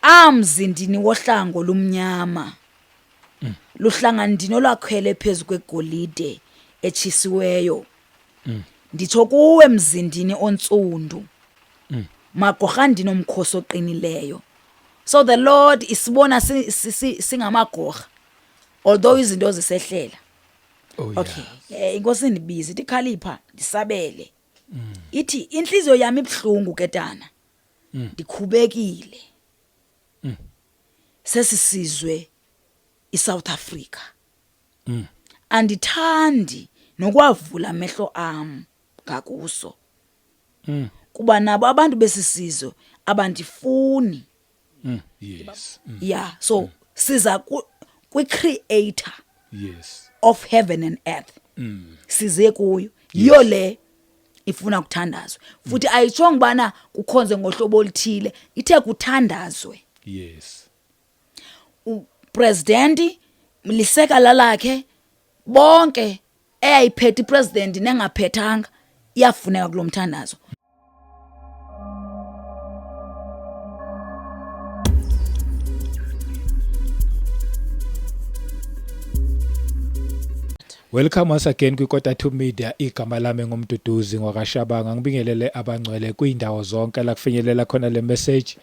amzindini wohlango lumnyama luhlangandini olwakhwele phezu kwegolide etshisiweyo nditsho kuwe mzindini ontsundu magorhandini omkhosi oqinileyo. So the Lord isibona singamagorha although izinto zisehlela. Okay, inkosi indibiza ithi Khalipha ndisabele. Ithi inhliziyo yami ibhlungu ke tana. Ndikhubekile. Sesisizwe iSouth Africa. Andithandi nokwavula amehlo am ngakuso. Kuba nabo abantu besisizwe abandifuni. Yes. Yeah, so siza kwi-creator of heaven and earth. Size kuyo. Yiyo le ifuna kuthandazwe. Futhi ayitshongo bana kukhonze ngohlobo oluthile, ithe kuthandazwe. Yes. Upresident liseka lalakhe bonke eyayiphethe ipresident nengaphethanga iyafuneka kulomthandazo. Welcome once again kwikota 2 Media. Igama lami ngumduduzi ngwakashabanga. Ngibingelele abangcwele kwindawo zonke la kufinyelela khona le message.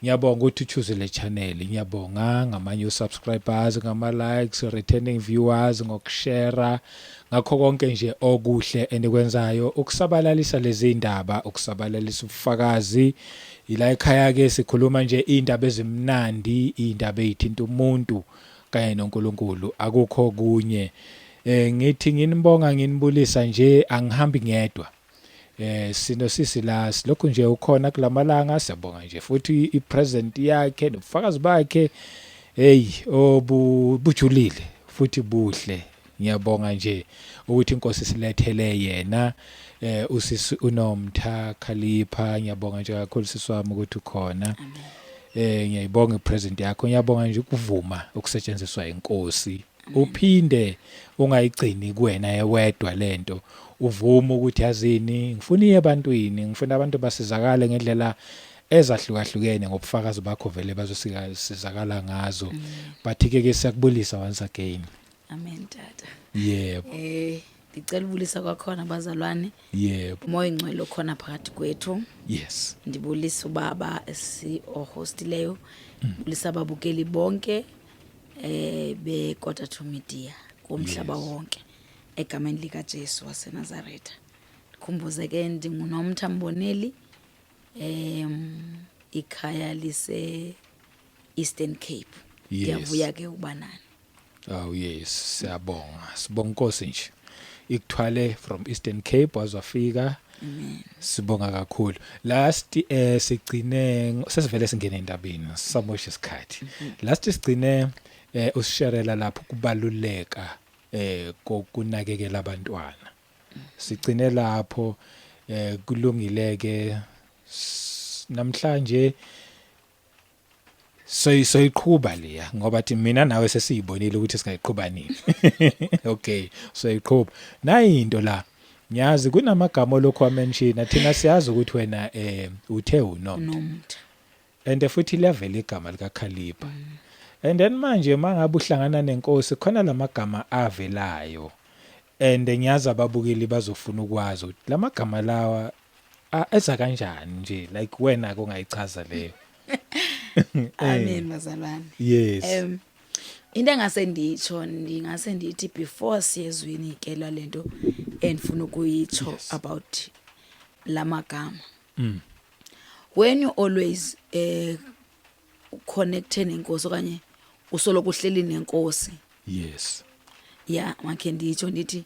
Ngiyabonga ukuthi uchoose le channel. Ngiyabonga ngamanye subscribers, ngama likes, returning viewers, ngokushare, ngakho konke nje okuhle enikwenzayo ukusabalalisa lezi indaba, ukusabalalisa ubufakazi. Ila ekhaya ke sikhuluma nje indaba ezimnandi, indaba ezithinta umuntu kanye noNkulunkulu, akukho kunye. Ngithi nginibonga nginibulisa nje angihambi ngedwa. Sinosisi la silokhu nje ukhona kulamalanga siyabonga nje futhi ipresent yakhe nobufakazi bakhe bujulile futhi buhle. Ngiyabonga nje ukuthi inkosi silethele yena usisi uNomtha Khalipha. Ngiyabonga nje kakhulu sisi wami ukuthi ukhona. Ngiyayibonga ipresent yakho. Ngiyabonga nje ukuvuma ukusetshenziswa inkosi. Uphinde ungayigcini kuwena yewedwa lento, uvuma ukuthi yazini ngifuna ebantwini, ngifuna abantu basizakale ngendlela ezahlukahlukene ngobufakazi bakho vele bazosizakala ngazo. Bathi ke siyakubulisa once again. Amen tata. Yebo. Ngicela ubulisa kwakhona bazalwane. Yebo. Moya ingcwele khona phakathi kwethu. Yes. Ndibulisa ubaba hostileyo. Bulisa ababukeli bonke bekota 2 Media kumhlaba wonke egameni lika Jesu waseNazaretha. Ndikhumbuze ke ndinguNomtha Mboneli ikhaya lise Eastern Cape. Ndiyavuya ke ubanani. Oh yes, siyabonga. Sibonga inkosi nje. Ikuthwale from Eastern Cape wazafika. Sibonga kakhulu. Last sigcine sesivele singene endabeni samosha isikhathi. Last sigcine usisharela lapho kubaluleka kokunakekela abantwana. Sigcine lapho kulungileke namhlanje soyiqhubha leya ngoba thi mina nawe sesiyibonile ukuthi singayiqhubha nini. Okay, soyiqhubha. Nayinto la ngiyazi kunamagama lokho amention thina siyazi ukuthi wena uthe uNomtha. And futhi level igama lika Khalipha. And then manje mangabe uhlangana nenkosi khona lamagama avelayo. And ngiyazi ababukeli bazofuna ukwazi ukuthi lamagama lawa eza kanjani nje like wena kungayichaza leyo. Amen bazalwane. Yes. Into engase nditsho ndingase ndithi before siyezwini ikela lento endifuna ukuyitsho about lamagama. When you always connected nenkosi okanye usoloku uhleli nenkosi. Yes. Yeah, makhe nditsho ndithi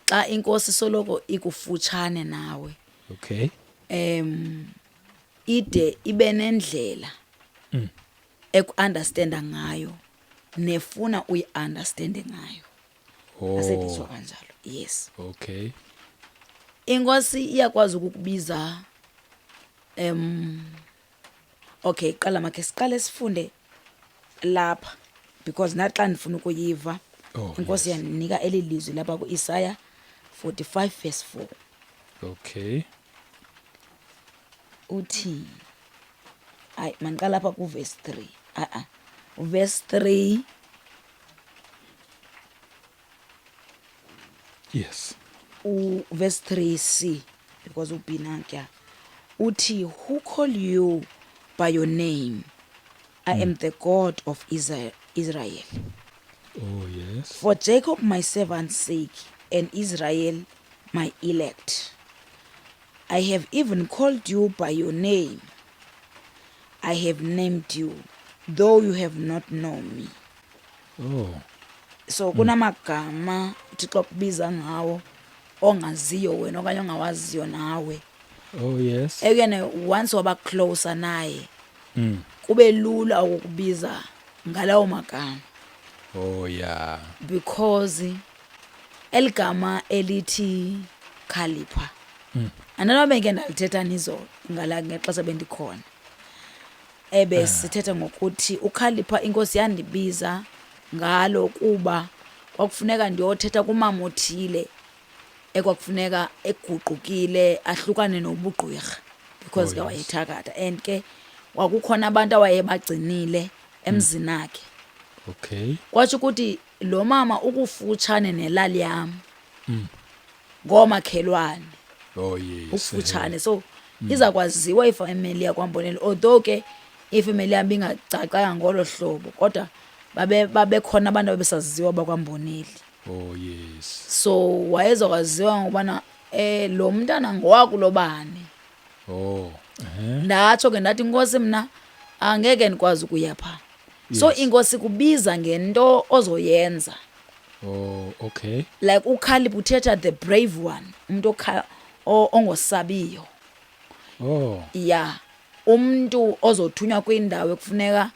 xa inkosi soloko ikufutshane nawe. Okay. Ide ibe nendlela eku-understanda ngayo nefuna uyi-understande ngayo. Asenditsho kanjalo. Yes. Okay. Inkosi iyakwazi ukukubiza okay, qala makhe siqale sifunde lapha because naxa ndifuna ukuyiva inkosi yanika elilizwi lapha kuIsaya 45 verse 4. Okay. Uthi hayi maniqala lapha kuverse 3 verse 3 Yes. Verse 3c because ubinanka uthi who call you by your name, I am the God of Israel. Oh, yes. For Jacob my servant's sake and Israel my elect, I have even called you by your name. I have named you, though you have not known me. Oh, So kunamagama uThixo kubiza ngawo ongaziyo wena okanye ongawaziyo nawe. oh, yes. Ekuyena once waba closer naye kube lula ukukubiza ngalawo magama. Oh, yeah. Because eligama elithi Khalipha andinobe ngeke ndalithetha nizolo ngala ngexesha bendikhona sithetha ngokuthi uKhalipha inkosi yandibiza ngalo kuba kwakufuneka ndiyothetha kumama othile ekwakufuneka eguqukile ahlukane nobugqwirha because ke wayethakatha and ke kwakukhona abantu awayebagcinile emzini akhe. Okay. Kwatsho ukuthi lo mama ukufutshane nelali yam ngomakhelwane. Oh, yes. Ufutshane so izakwaziwa ifamily yakwaMboneni, although ke ifamily yami ingacacanga ngolo hlobo kodwa babekhona abantu abesaziwa bakwaMboneni. Oh, yes. So wayezokwaziwa ngobana lo mntana ngowakulobani. Oh. Ndatsho ke ndathi inkosi mna angeke ndikwazi ukuya pha. So inkosi kubiza ngento ozoyenza. Oh, okay. Like uKhalipha uthetha the brave one, umuntu ongosabiyo. Oh. Yeah. Umuntu ozothunywa kwindawo ekufuneka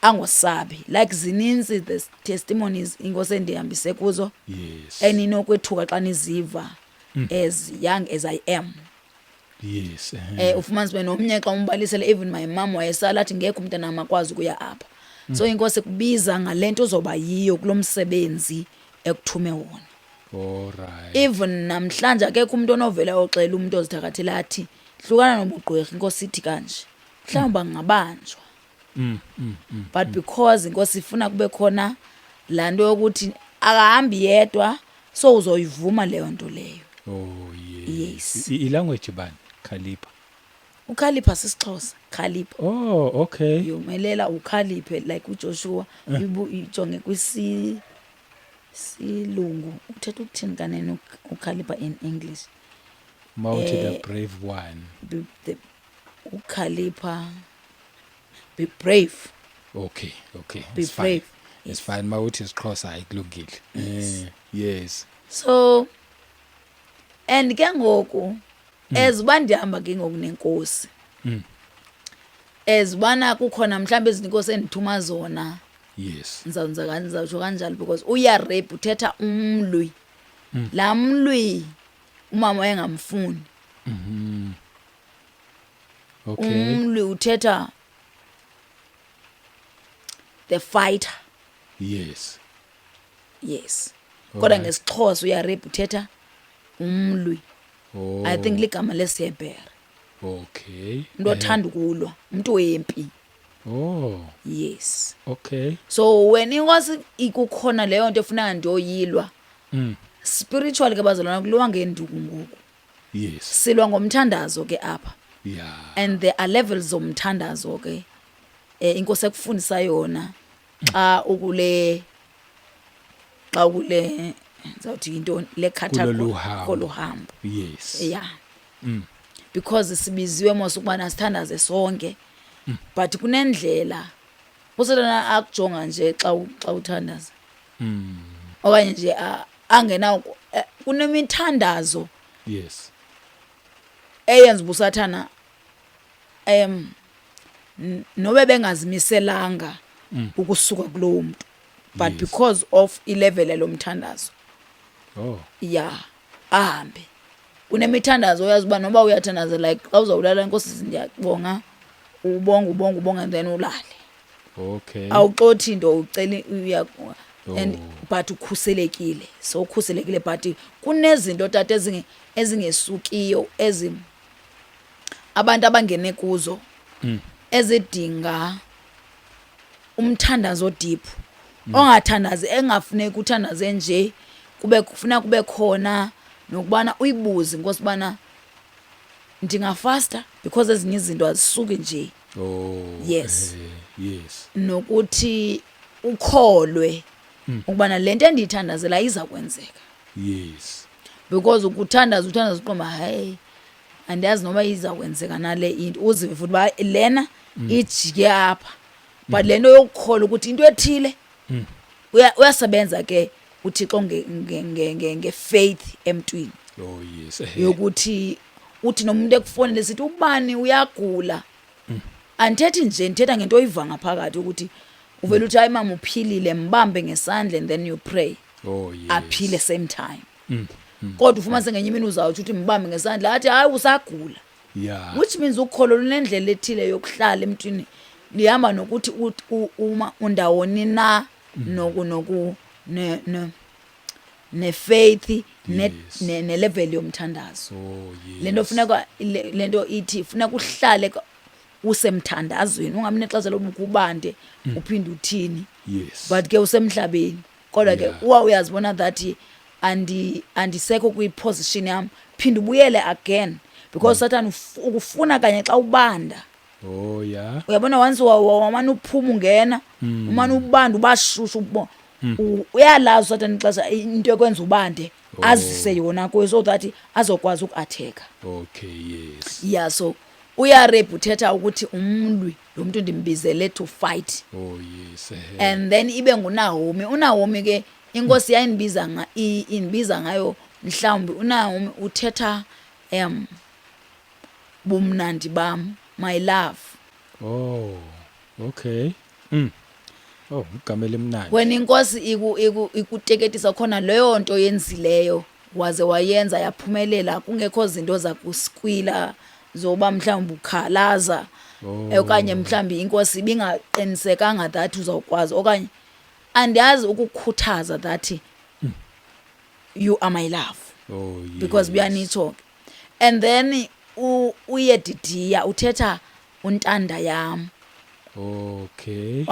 angosabi. Like zininzi the testimonies inkosi endihambise kuzo. Yes. Eninokwethuka xa niziva as young as I am. Yes. Ufumanise benomnye xa umbalisele even my mom wayesala athi ngeke umntana amakwazi ukuya apha. So inkosi kubiza ngalento ozoba yiyo kulomsebenzi ekuthume wona. All right. Even namhlanje akekho umuntu onovela oxela umuntu ozithakathela athi hlukana nobugqwirha inkosi ithi kanje. Mhlawumbe ngabanjwa. But because inkosi ifuna kube khona lanto yokuthi akahambi yedwa so uzoyivuma leyo nto leyo. Oh, Yes. Language bani? Khalipha. uKhalipha sisixhosa Khalipha. Oh, okay. Yomelela uKhaliphe like uJoshua ijonge silungu uthetha ukuthini kanene uKhalipha in English. Mounted the brave one. uKhalipha be brave. Okay. Be It's brave. Fine. It's fine. Mawuthi isiXhosa ayikulungile. Yes. So and ke ngoku eziba ndihamba ke ngoku nenkosi ezibana kukhona mhlawumbe izinkosi endithuma zona. Yes. Ngizawutsho kanjalo because uyarape uthetha umlwi. La mlwi umama wayengamfuni. Okay. Umlwi uthetha the fighter. Yes. Yes. Kodwa ngesixhosa uyarape uthetha umlwi. Oh. I think ligama lesihebhere. Okay. Umuntu othanda ukulwa, umuntu wempi. Oh. Yes. Okay. So when inkosi ikukhona leyo nto efuneka ndiyoyilwa. Spiritually ke bazalwana kuliwa ngenduku ngoku. Yes. Silwa ngomthandazo ke apha. Yeah. And there are levels zomthandazo ke. Inkosi ekufundisa yona xa ukule zawuthi into le category koluhambo. Yes. Yeah. Because sibiziwe mos ukubana sithandaze sonke. But kunendlela uSathana akujonga nje xa uthandaza. Okanye nje angena kunemithandazo. Yes. Eyenza ubusathana nobe bengazimiselanga ukusuka kulowo muntu. But because of ilevel lomthandazo. Oh. Yeah. Ahambe. Kunemithandazo uyazi uba noba uyathandaza like xa uzawulala inkosi ndiyabonga ubonga and then ulale. Okay. Awuxothi into ucela and but ukhuselekile. So ukhuselekile but kunezinto tata ezingesukiyo abantu abangene kuzo ezidinga umthandazo deep ongathandazi engafuneki uthandaze nje kufuna kube khona nokubana uyibuze Nkosi bana ndingafasta because ezinye izinto azisuki nje. Yes. Yes. Nokuthi ukholwe ukubana lento endiyithandazela iza kwenzeka. Yes. Because ukuthandaza uqomba hayi andiyazi noma iza kwenzeka nale into uzive futhi ba lena ijike apha but lento yokukholwa ukuthi into ethile uyasebenza ke uThixo ngefaith emntwini. Yes. Yokuthi uthi nomuntu ekufonele sithi ubani uyagula andithethi nje ndithetha ngento oyiva ngaphakathi ukuthi uvela uthi hayi mama uphilile mbambe ngesandla and then you pray Yes. aphile same time. Kodwa ufuma sengenye imini uzawuthi uthi mbambe ngesandla athi hayi usagula. Yeah. Which means ukholo lunendlela ethile yokuhlala emntwini lihamba nokuthi uma undawoni na noku ne faith ne level yomthandazo. Yes. Lento funeka lento ithi funeka uhlale usemthandazweni ungamnexesha lobukubande uphinde uthini. Yes. But ke usemhlabeni kodwa ke uyazibona that andisekho kwi-position yami phinde ubuyele again because Satan ukufuna kanye xa ubanda. Yeah. Uyabona once wamana uphuma ungena umana ubanda ubashushu uyalazi Satan ixesha into ekwenza ubande azise yona kuyo so that azokwazi ukuattack. Okay. Yes. Yeah, so uyarep uthetha ukuthi umlwi lo muntu ndimbizele to fight. Yes. And then ibe uNaomi ke inkosi yayinibiza ngayo mhlawumbi uNaomi uthetha bumnandi bam my love. Okay. Igama elimnandi. Wena inkosi ikuteketisa khona leyo nto yenzileyo waze wayenza yaphumelela kungekho zinto zakuskwila zoba mhlawumbi ukhalaza okanye mhlawumbi inkosi ibingaqinisekanga that uzawukwazi okanye andiyazi ukukhuthaza that you are my love. Yes. Because buyanitsho and then uyedidiya uthetha untanda yam. Okay.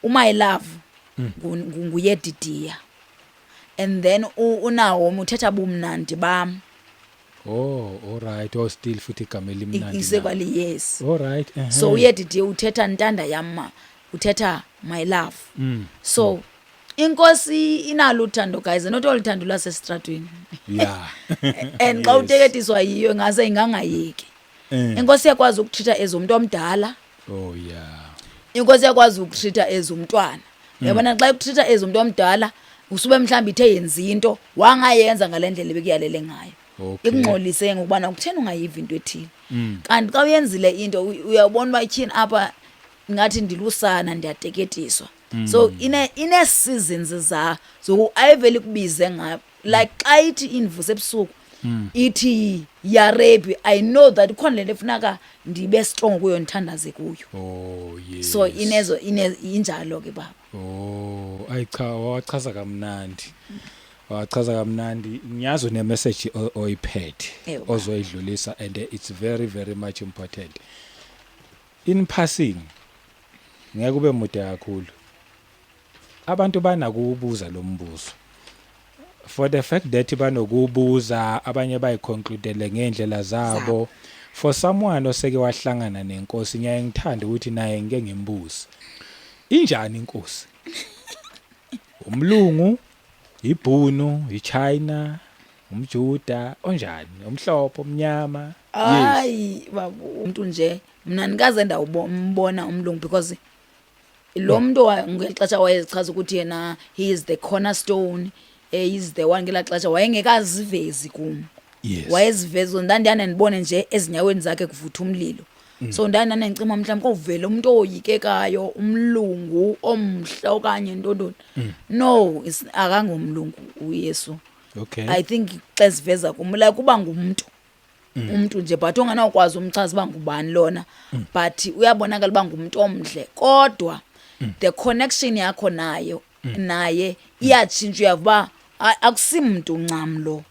My love nguyedidiya and then uNaomi uthetha bumnandi bam. All right. Still futhi igama elimnandi. Isekwali yes. All right. So uyedidiya uthetha ntanda yam uthetha my love. So inkosi inalo uthando guys not all uthando lasestradweni. Yeah. And xa uteketiswa yiyo ngaze ingangayeki. Inkosi yakwazi ukutreata ezomuntu omdala. Yeah. Inkosi yakwazi ukutreata ezomntwana. Uyabona xa ukutreata ezomuntu omdala usube mhlawumbe ithe yenza into wangayenza ngalendlela bekuyalele ngayo. Ikungxolise ngokubana ukuthena ungayiva into ethile. Kanti xa uyenzile into uyabona uba ityhini apha ngathi ndilusana ndiyateketiswa. So ine seasons za so ayiveli kubize ngayo like xa ithi invuse ebusuku ithi ya rape I know that khona lento efunaka ndibe strong kuyo ndithandaze kuyo. Yes. So injalo ke baba. Ayicha wachaza kamnandi. Wachaza kamnandi ngiyazo ne message oyiphethe ozoyidlulisa and it's very very much important. In passing ngeke ube mude kakhulu. Abantu banakubuza lo mbuzo. For the fact that banokubuza abanye bayiconcludele ngendlela zabo. For someone oseke wahlangana nenkosi ngiyaye ngithanda ukuthi naye ngeke ngimbuze. Injani inkosi? Umlungu, iBhunu, iChina, umJuda, onjani? Omhlophe, omnyama. Hayi babu umuntu nje mina nikaze ndawumbona umlungu because lo muntu ngexesha wayezichaza ukuthi yena he is the cornerstone, he is the one ngelaxesha wayengekazivezi kum. Yes. Wayeziveza ndandiyana ndibone nje ezinyaweni zakhe kuvutha umlilo. So ndandana ngicima mhlawumbe kovela umuntu oyikekayo umlungu omhla okanye ntondoni. No, akangomlungu uYesu. Okay. I think xeziveza kumla kuba ngumuntu. Umuntu nje but onganawukwazi umchaza bangubani lona but uyabonakala bangumuntu omhle kodwa the connection yakho naye iyatshintsha uyavuba akusimuntu ncam lo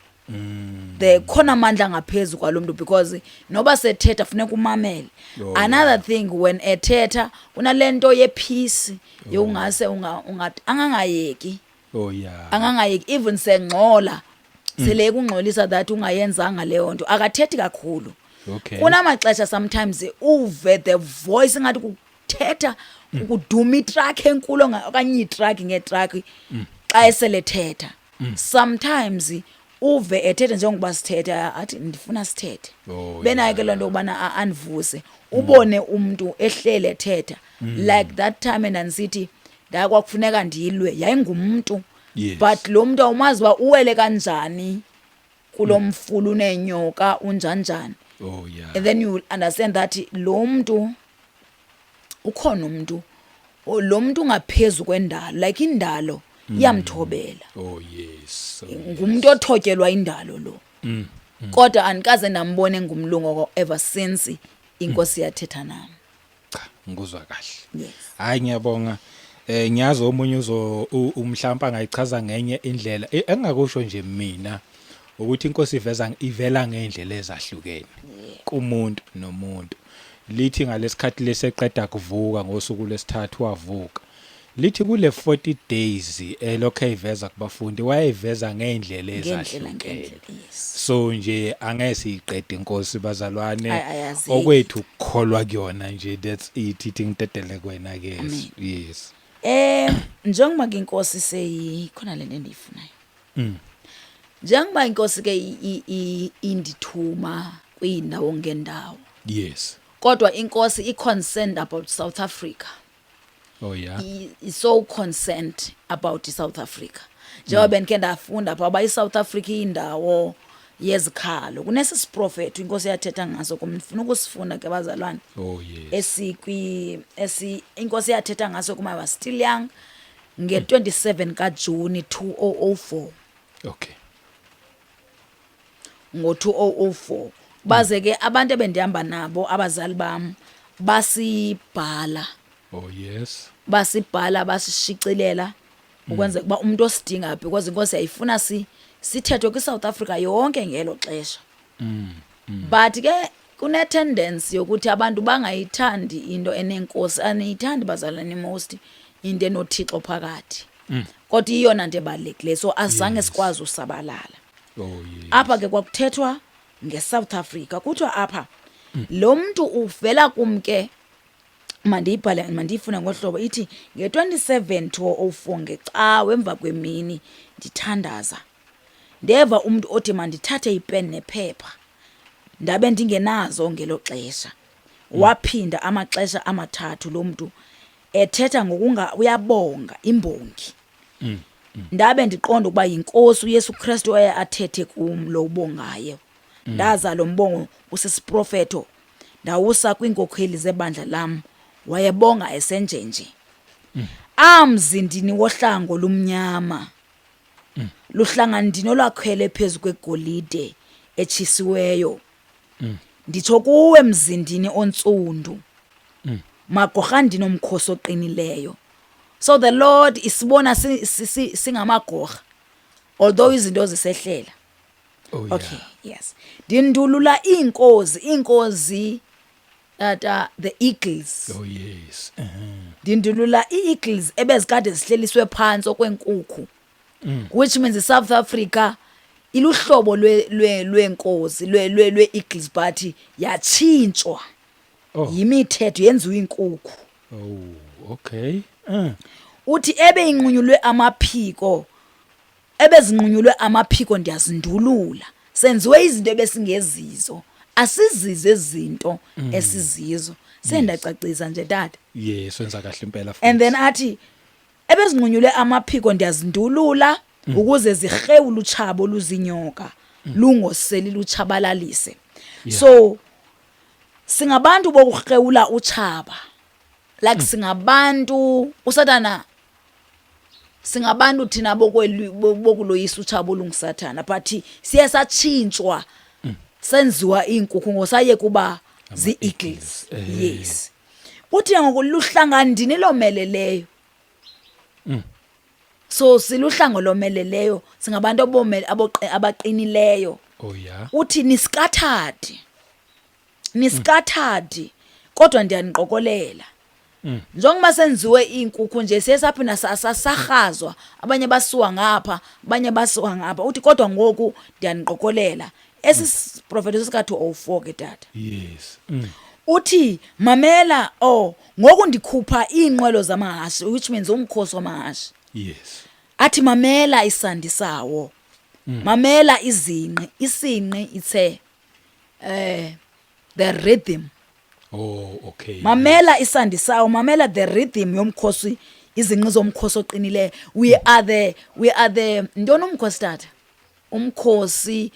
the khona amandla ngaphezulu kwalomuntu because noba sethetha funeka umamele. Another thing when ethetha kunalento yepeace yongase angangayeki. Angangayeki even sengxola sele kungxolisa that ungayenzanga leyo nto akathethi kakhulu. Kunamaxesha sometimes uve the voice ngathi kuthetha ukuduma itruck enkulu okanye itruck ngetruck xa esele thetha. Sometimes uve ethetha njengoba sithetha athi ndifuna sithethe. Benayo ke lonto ubana anivuse ubone umuntu ehlele ethetha like that time andisithi ndakwakufuneka ndilwe yayingumuntu but lo muntu awumazi ba uwele kanjani kulomfulu nenyoka unjanjani. And then you will understand that lo muntu ukhona umuntu lo muntu ungaphezulu kwendalo like indalo iyamthobela. Ngumuntu othotyelwa indalo lo. Kodwa anikaze nambone ngumlungu ever since inkosi yathetha nami. Cha ngikuzwa kahle. Yes. Hayi ngiyabonga. Ngiyazi omunye umhlamba angayichaza ngenye indlela engakusho nje mina ukuthi inkosi ivela ngendlela ezahlukene kumuntu nomuntu. Lithi ngalesikhathi leseqeda kuvuka ngosuku lesithathu wavuka. Lithi kule 40 days lokho ayiveza kubafundi wayeveza ngendlela ezahlukene. So nje angeke iqede inkosi bazalwane okwethu ukukholwa kuyona nje that's it ithi ngidedele kwena ke. Yes. Njengoba inkosi seyikhona lento endiyifunayo. Njengoba inkosi ke indithuma kwindawo ngendawo. Yes. Kodwa inkosi i-concerned about South Africa. Is so concerned about South Africa. Njengoba benike ndafunda phaba iSouth Africa indawo yezikhalo. Kunesisiprofethi inkosi yathetha ngaso kumfuna ukusifunda ke bazalwane. Inkosi yathetha ngaso kuma was still young nge-27 kaJuni 2004. Ngo-2004 baze ke abantu ebendihamba nabo abazali bami basibhala. Basibhala basishicelela ukwenza kuba umuntu osidinga because inkosi yayifuna sithethwe kwiSouth Africa yonke ngelo xesha. But ke kune tendency yokuthi abantu bangayithandi into enenkosi aniyithandi bazalwane most into enothixo phakathi. Kodwa iyona nto ebalekile so azange sikwazi usabalala. Apha ke kwakuthethwa ngeSouth Africa kuthiwa apha lo muntu uvela kumke mandiyibhale mandiyifuna ngohlobo ithi nge-27 2004 ngecawe emva kwemini ndithandaza ndeva umuntu othi mandithathe ipen nephepha ndabe ndingenazo ngelo xesha. Waphinda amaxesha amathathu lo muntu ethetha ngokunga uyabonga imbongi. Ndabe ndiqonda ukuba yinkosi uYesu Kristu oye athethe kum lo ubongayo. Ndaza lo mbongo usisiprofeto ndawusa kwinkokheli zebandla lam wayebonga esenjenje. Amzindini wohlango lumnyama luhlangandini olwakhwele phezu kwegolide etshisiweyo. Nditsho kuwe mzindini ontsundu magorhandini omkhosi oqinileyo. So the Lord isibona singamagorha although izinto zisehlela. Okay, yes. Ndindulula inkozi the eagles. Ndindulula ii-eagles ebezikade zihleliswe phansi okwenkukhu. Which means South Africa iluhlobo lwenkosi lwe-eagles but yatshintshwa. Yimithetho yenziwe inkukhu. Uthi ebeyinqunyulwe amaphiko ebezinqunyulwe amaphiko ndiyazindulula senziwe izinto ebesingezizo asizizo izinto esizizo sendacacisa nje tata. Yes wenza kahle impela futhi. And then athi ebezinqunyulwe amaphiko ndiyazindulula ukuze zirhewula utshabo luzinyoka lungoseli lutshabalalise. So singabantu bokurhewula utshaba like singabantu usathana singabantu thina bokuloyisa utshaba olungusathana but siye satshintshwa senziwa inkukhu ngosaye kuba zi-eagles. Yes. Uthi ngokuluhlangandini lomeleleyo So siluhlango lomeleleyo, singabantu abaqinileyo. Oh yeah. Uthi niskathathi kodwa ndiyaniqokolela. Njengoba senziwe inkukhu nje siyesaphinda sasahazwa, abanye basuka ngapha, abanye basuka ngapha. Uthi kodwa ngoku ndiyaniqokolela. Prophet sikathi 04 ke tata. Yes. Uthi mamela, ngoku ndikhupha iinqwelo zamahashe, which means umkhosi wamahashe. Yes. Athi mamela isandi sawo. Mamela izinqi, isinqi ithe the rhythm. Oh, okay. Mamela isandi sawo, mamela the rhythm yomkhosi, izinqi zomkhosi oqinileyo. We are the ntoni umkhosi tata? Umkhosi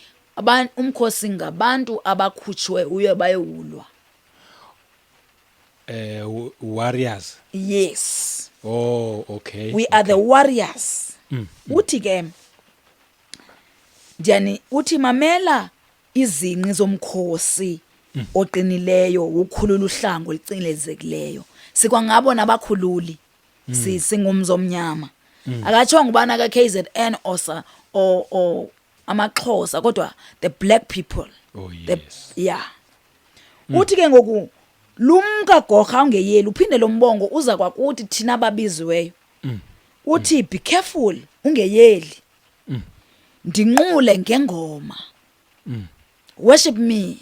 ngabantu abakhutshwe uye bayehulwa. Warriors. Yes. Oh, okay. We are the warriors. Uthi ke uthi mamela izinqi zomkhosi oqinileyo, ukhulula uhlango licinilezekileyo. Sikwangabo nabakhululi. Singumzi omnyama. Akatshonga ubana ka KZN or amaXhosa kodwa the black people. Oh yes. Yeah. Uthi ke ngoku lumka gorha ungeyeli, uphinde lo mbongo uza kwakuthi thina ababiziweyo. Uthi be careful ungeyeli. Ndinqule ngengoma. Worship me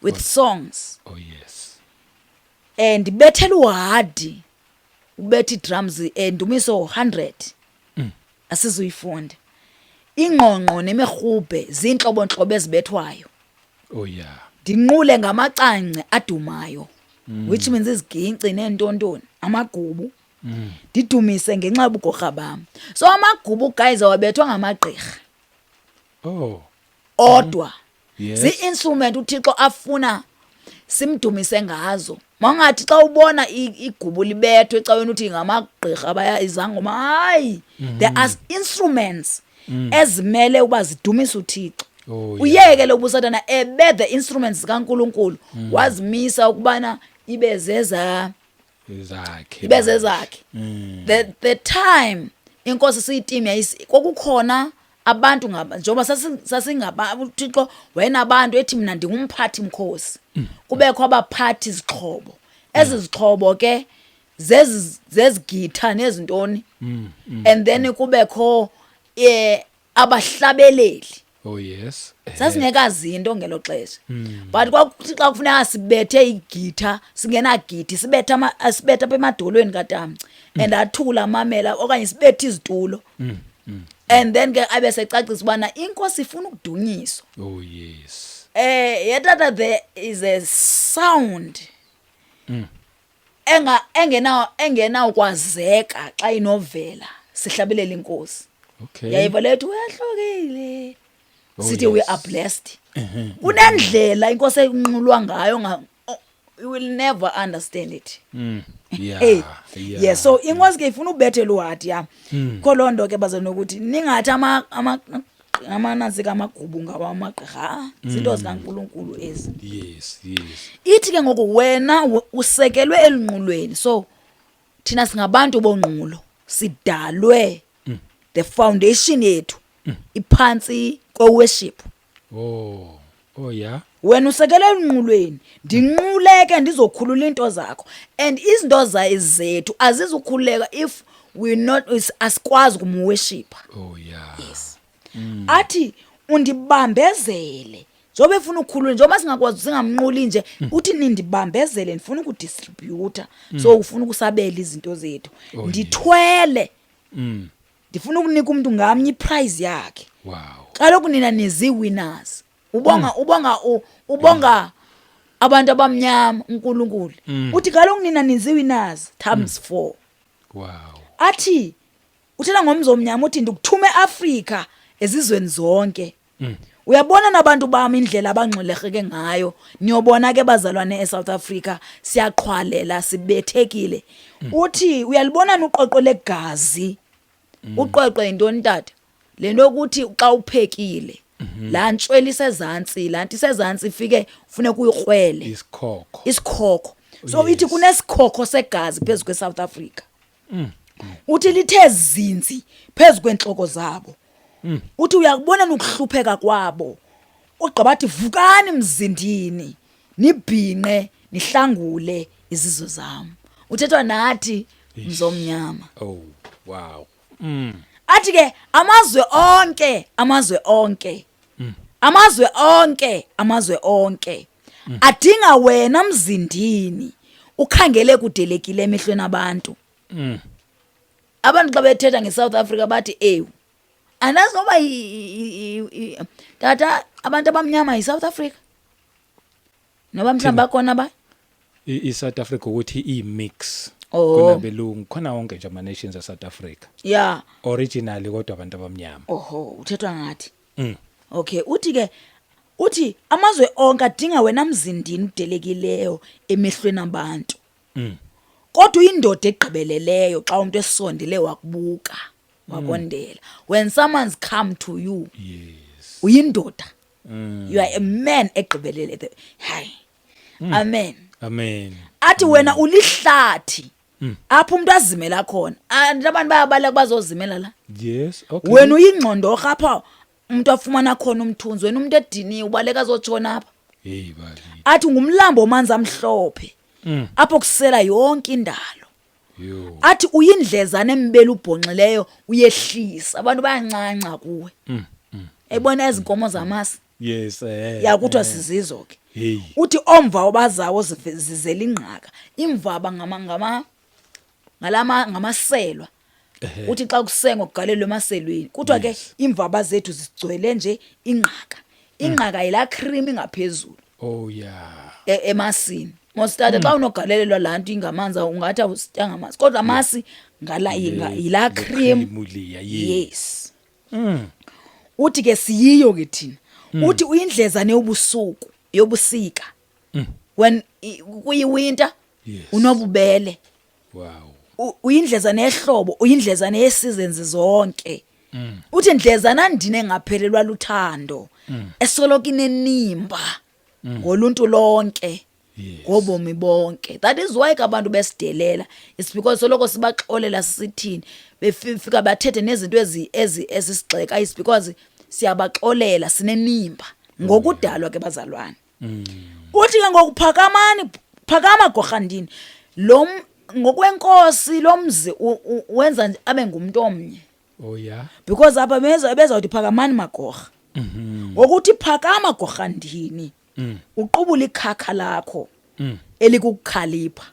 with songs. Oh yes. And bethela uhadi, ubethi drums ndumiso 100. Asizuyifunda. Ingqongqo nemirhube zinhlobonhlobo ezibethwayo. Oh yeah. Ndinqule ngamacance adumayo, which means iziginci nentontoni, amagubu. Ndidumise ngenxa yobugorha bam. So amagubu guys awabethwa ngamagqirha. Oh. Odwa. Yes. Zi-instrument uThixo afuna simdumise ngazo. Mangathi xa ubona igubu libethwe ecaweni uthi ngamagqirha baya izangoma, hayi. There are instruments ezimele uba zidumise uThixo. Uyeke lo busathana the instruments zikaNkulunkulu wazimisa ukubana ibe zezakhe. The time inkosi siyiteam kwakukhona abantu njengoba sasingaba uThixo wena abantu ethi mina ndingumphathi mkhosi. Kubekho abaphathi izixhobo. Ezi zixhobo ke zezigitha nezintoni. And then kubekho abahlabeleli. Oh yes. Sasingekazi into ngelo xesha. But kwakuthi xa kufuneka sibethe igitha, singena giti, sibetha apha emadolweni kaTamci and athula amamela okanye sibethe izitulo. And then ke abe secacisa ubana inkosi ifuna ukudunyiswa. Oh yes. Yetata there is a sound engena ukwazeka xa inovela sihlabelela inkosi. Okay. Yayiva lethu uyahlukile. Sithi we are blessed. Kunendlela inkosi enqulwa ngayo you will never understand it. Yeah. Yeah, so inkosi ke ifuna ubethela uhadi ya. Kholondo ke baza nokuthi ningathi amanantsika amagubu ngaba amagqirha. Izinto zikaNkulunkulu ezi. Yes, yes. Ithi ke ngoku wena usekelwe elinqulweni. So thina singabantu bonqulo. Sidalwe the foundation yethu iphansi kwe-worship. Oh yeah. Wena usekele elinqulweni, ndinquleke ndizokhulula into zakho. And izinto zethu azizukhululeka if we not asikwazi kumworship. Oh yeah. Yes. Athi undibambezele. Njobe efuna ukukhulula njoba singakwazi singamnquli nje uthi nindibambezele ndifuna ukudistributor. So ufuna ukusabela izinto zethu. Ndithwele. Ndifuna ukunika umuntu ngamnye iprize yakhe. Wow. Kaloku nina nizi-winners. Ubonga abantu abamnyama uNkulunkulu. Uthi kaloku nina nizi-winners times 4. Wow. Athi uthela ngomzi omnyama uthi ndikuthuma eAfrika ezizweni zonke. Uyabona nabantu bami indlela abangxwelereke ngayo. Niyobona ke bazalwane eSouth Africa siyaqhwalela sibethekile. Uthi uyalibona uqoqo legazi. Uqoqo intoni tata? Lento ukuthi xa uphekile la ntshweli sezantsi, la nti sezantsi ifike ufune kuyikrwele. Isikhokho. So ithi kunesikhokho segazi phezulu kweSouth Africa. uthi lithe zinzi phezu kwenhloko zabo. Uthi uyakubona ukuhlupheka kwabo. Ugqiba athi vukani mzindini nibhinqe nihlangule izizwe zami. Uthethwa nathi mzomnyama. Oh wow. Athi ke amazwe onke adinga wena mzindini ukhangele kudelekile emehlweni abantu. Abantu xa bethetha ngeSouth Africa bathi ewu andazi noba tata abantu abamnyama yiSouth Africa noba mhlawumbe bakhona ba iSouth Africa ukuthi i-mix kunabelungu khona wonke nje ama-nations eSouth Africa yeah originally kodwa abantu abamnyama. Uthethwa ngathi okay uthi amazwe onke adinga wena mzindini udelekileyo emehlweni abantu. Kodwa indoda egqibeleleyo xa umuntu esondele wakubuka wakondela. When someone's come to you, yes, uyindoda. You are a man egqibelele. Hayi. Amen. Athi wena ulihlathi. Apho umuntu azimela khona. Abantu bayabaleka bazozimela la. Yes, okay. Wena uyingcondo apha umuntu afumana khona umthunzi, wena umuntu ediniwe ubaleka azotshona apha. Hey baby. Athi ngumlambo omanzi amhlophe. Apho kusela yonke indalo. Yo. Athi uyindlezana embele ubhonxileyo uyehlisa abantu bayancanca kuwe. Ebona izinkomo zamasi. Yes, yakuthiwa sizizo ke. Hey. Uthi omva obazawo zizela ingqaka. Imvaba ngamaselwa. Uthi xa kusengwa kugalelwe emaselweni. Kuthiwa ke imvaba zethu zigcwele nje ingqaka. Ingqaka yila cream ngaphezulu. Oh yeah. Emasini. Mostade xa unogalelelwa lanto ingamanzi ungathi usitya ngamanzi. Kodwa amasi ngala yila cream. Yes. Uthi ke siyiyo ke thina. Uthi uyindlezane yobusuku yobusika. When kuyiwinter unobubele. Wow. Uyindlezane ehlobo, uyindlezane yeseasons zonke. Uthi ndlezana ndine ngaphelelwa luthando. Esoloku inenimba ngoluntu lonke. Ngobomi bonke. That is why abantu besidelela. It's because soloko sibaxolela sisithini befika bathethe nezinto ezisigxeka. It's because siyabaxolela sinenimba ngokudalwa ke bazalwane. Uthi ke ngokuphakama gorhandini ngokwenkosi lomzi wenza abe ngumuntu omnye. Oh yeah. Because apha bezawuthi phakamani magorha. Ngokuthi phakama gorhandini uqubula ikhakha lakho elikukhalipha.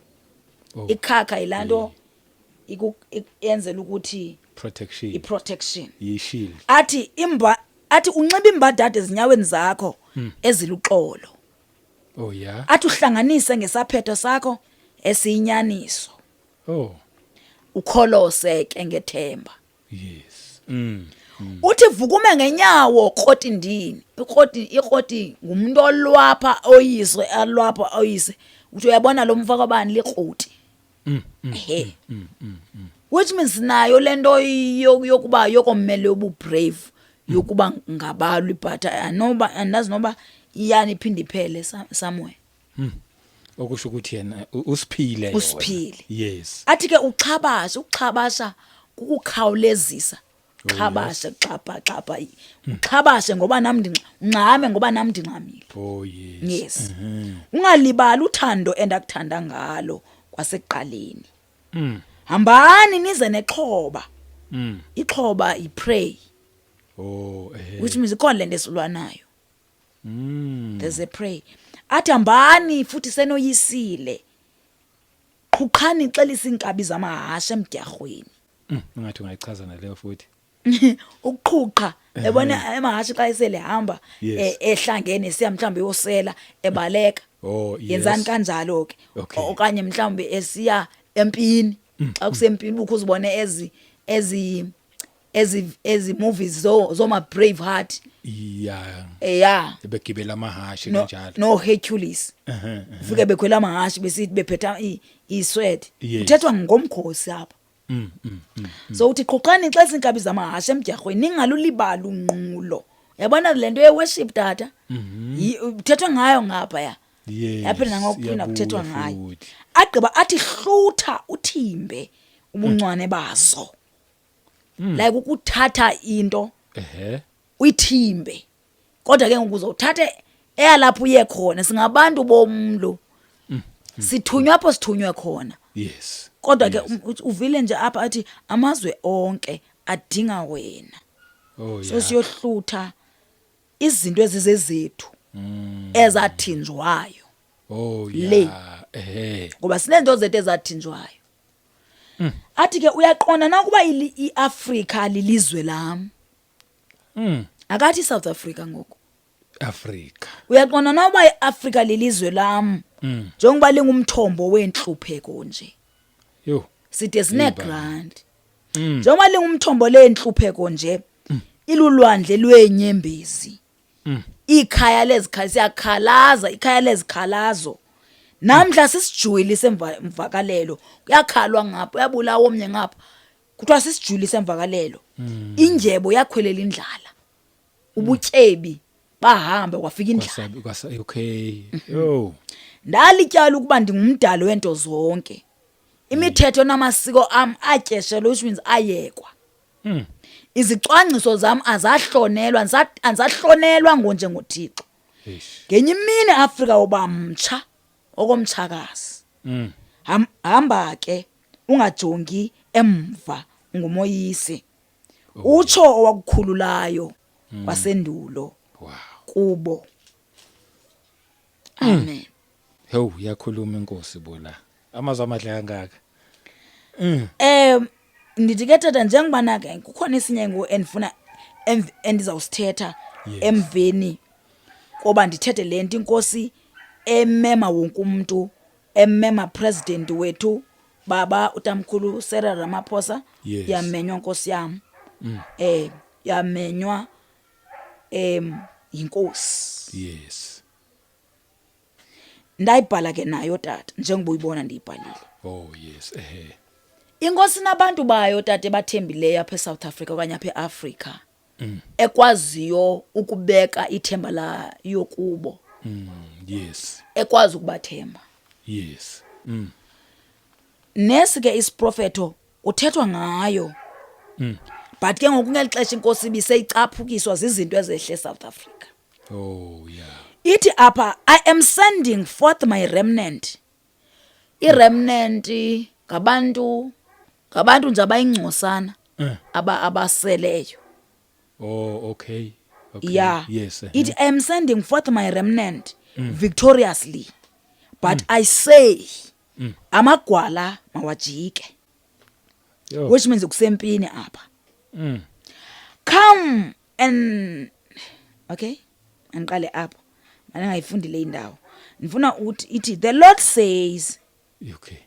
Ikhakha ilanto yenzela ukuthi protection. Yishield. Athi unxiba imbadada ezinyaweni zakho eziluxolo. Oh yeah. Athi uhlanganise ngesaphetho sakho esiyinyaniso. Oh. Ukholose ke ngethemba. Yes. Uthi vukume ngenyawo krotindini. Ikroti ngumuntu olwapha oyise. Uthi uyabona lo mfaka bani likroti. Which means nayo lento yokuba yokomele obubrave yokuba ngabalwi but andazi noba iyani iphinde iphele somewhere. Okusho ukuthi yena usiphile yona. Yes. Athi ke uchabasha kukukhawulezisa. Xhabashe xapha. Uxhabashe ngoba nami ungcame ngoba nami ndingcamile. Oh yes. Yes. Ungalibali uthando endakuthanda ngalo kwasekuqaleni. Hambani nize nexhoba. Ixhoba ipray. Oh which means ikhona lento esilwa nayo. There's a pray. Athi hambani futhi senoyisile. Qhuqhani xelisa inkabi zamahashe emdyarhweni. Ngathi ungayichaza naleyo futhi. Ukuqhuqa ebona emahashe xa isele hamba ehlangene siya mhlambe yosela ebaleka. Oh yes. Yenzani kanjalo ke. Okanye mhlambe esiya empini. Xa kusempini ukuzibone ezi movies zoma Braveheart. Yeah. Begibela amahashe kanjalo. No Hercules. Ufike bekhwela amahashe besithi bephetha isword. Uthethwa ngomkhosi apha. So uthi qoqani xa izinkabi zamahashe emdyarhweni ningalulibala unqulo. Yabona lento ye-worship tata. Uthethwa ngayo ngapha ya. Yes. Yaphela ngokuphinda kuthethwa ngayo. Agqiba athi hlutha uthimbe ubuncwane bazo like ukuthatha into uyithimbe kodwa ke ngoku uzothathe eyalapho uye khona singabantu bomlo sithunywa apho sithunywe khona yes kodwa ke uvile nje apha athi amazwe onke adinga wena so siyohlutha izinto ezizezethu ezathinjwayo le ngoba sinento zethu ezathinjwayo athi ke uyaqonda na kuba iAfrica lilizwe lam akathi South Africa ngoku Africa uyaqonda na uba iAfrica lilizwe lam njengoba lingumthombo wenhlupheko nje yo side sine grant njengoba lingumthombo lenhlupheko nje ilulwandle lwenyembezi ikhaya lezikhaya siyakhalaza ikhaya lezikhalazo namhla sisijuyile semvakalelo kuyakhalwa ngapha uyabulawa omnye ngapha kuthiwa sisijuyile semvakalelo injebo yakhwelela indlala ubutyebi bahamba kwafika indlala okay yo ndalityala ukuba ndingumdali wento zonke imithetho namasiko am atyeshelwe which means ayekwa izicwangciso zam azahlonelwa ngonje ngoThixo ngenye imini Afrika oba mtsha okomtshakazi hamba ke ungajongi emva ngumoyisi utsho owakukhululayo kwasendulo kubo amen Yo yakhuluma inkosi bola amazwi amahle kangaka ndithi ke tata njengobana ke kukhona isinye ngo endifuna endizawusithetha emveni koba ndithethe lento inkosi emema wonke umuntu emema president wethu baba utamkhulu Cyril Ramaphosa yamenywa nkosi yam yamenywa inkosi yes ndayibhala ke nayo tata njengoba uyibona ndiyibhalile oh yes inkosi nabantu bayo tata bathembileyo apha eSouth Africa okanye apha eAfrica ekwaziyo ukubeka ithemba layo kubo yes ekwazi ukubathemba yes nesike isiprofeto uthethwa ngayo but ke ngoku ngelixesha inkosi ibiseyicaphukiswa zizinto ezehle eSouth Africa oh yeah ithi apha I am sending forth my remnant iremnant ngabantu nje abayingcosana abaseleyo oh okay yeah yes it I am sending forth my remnant victoriously but I say amagwala mawajike which means kusempini apha come and okay andiqale apha mana ngayifundile indawo ndifuna uthi ithi the Lord says okay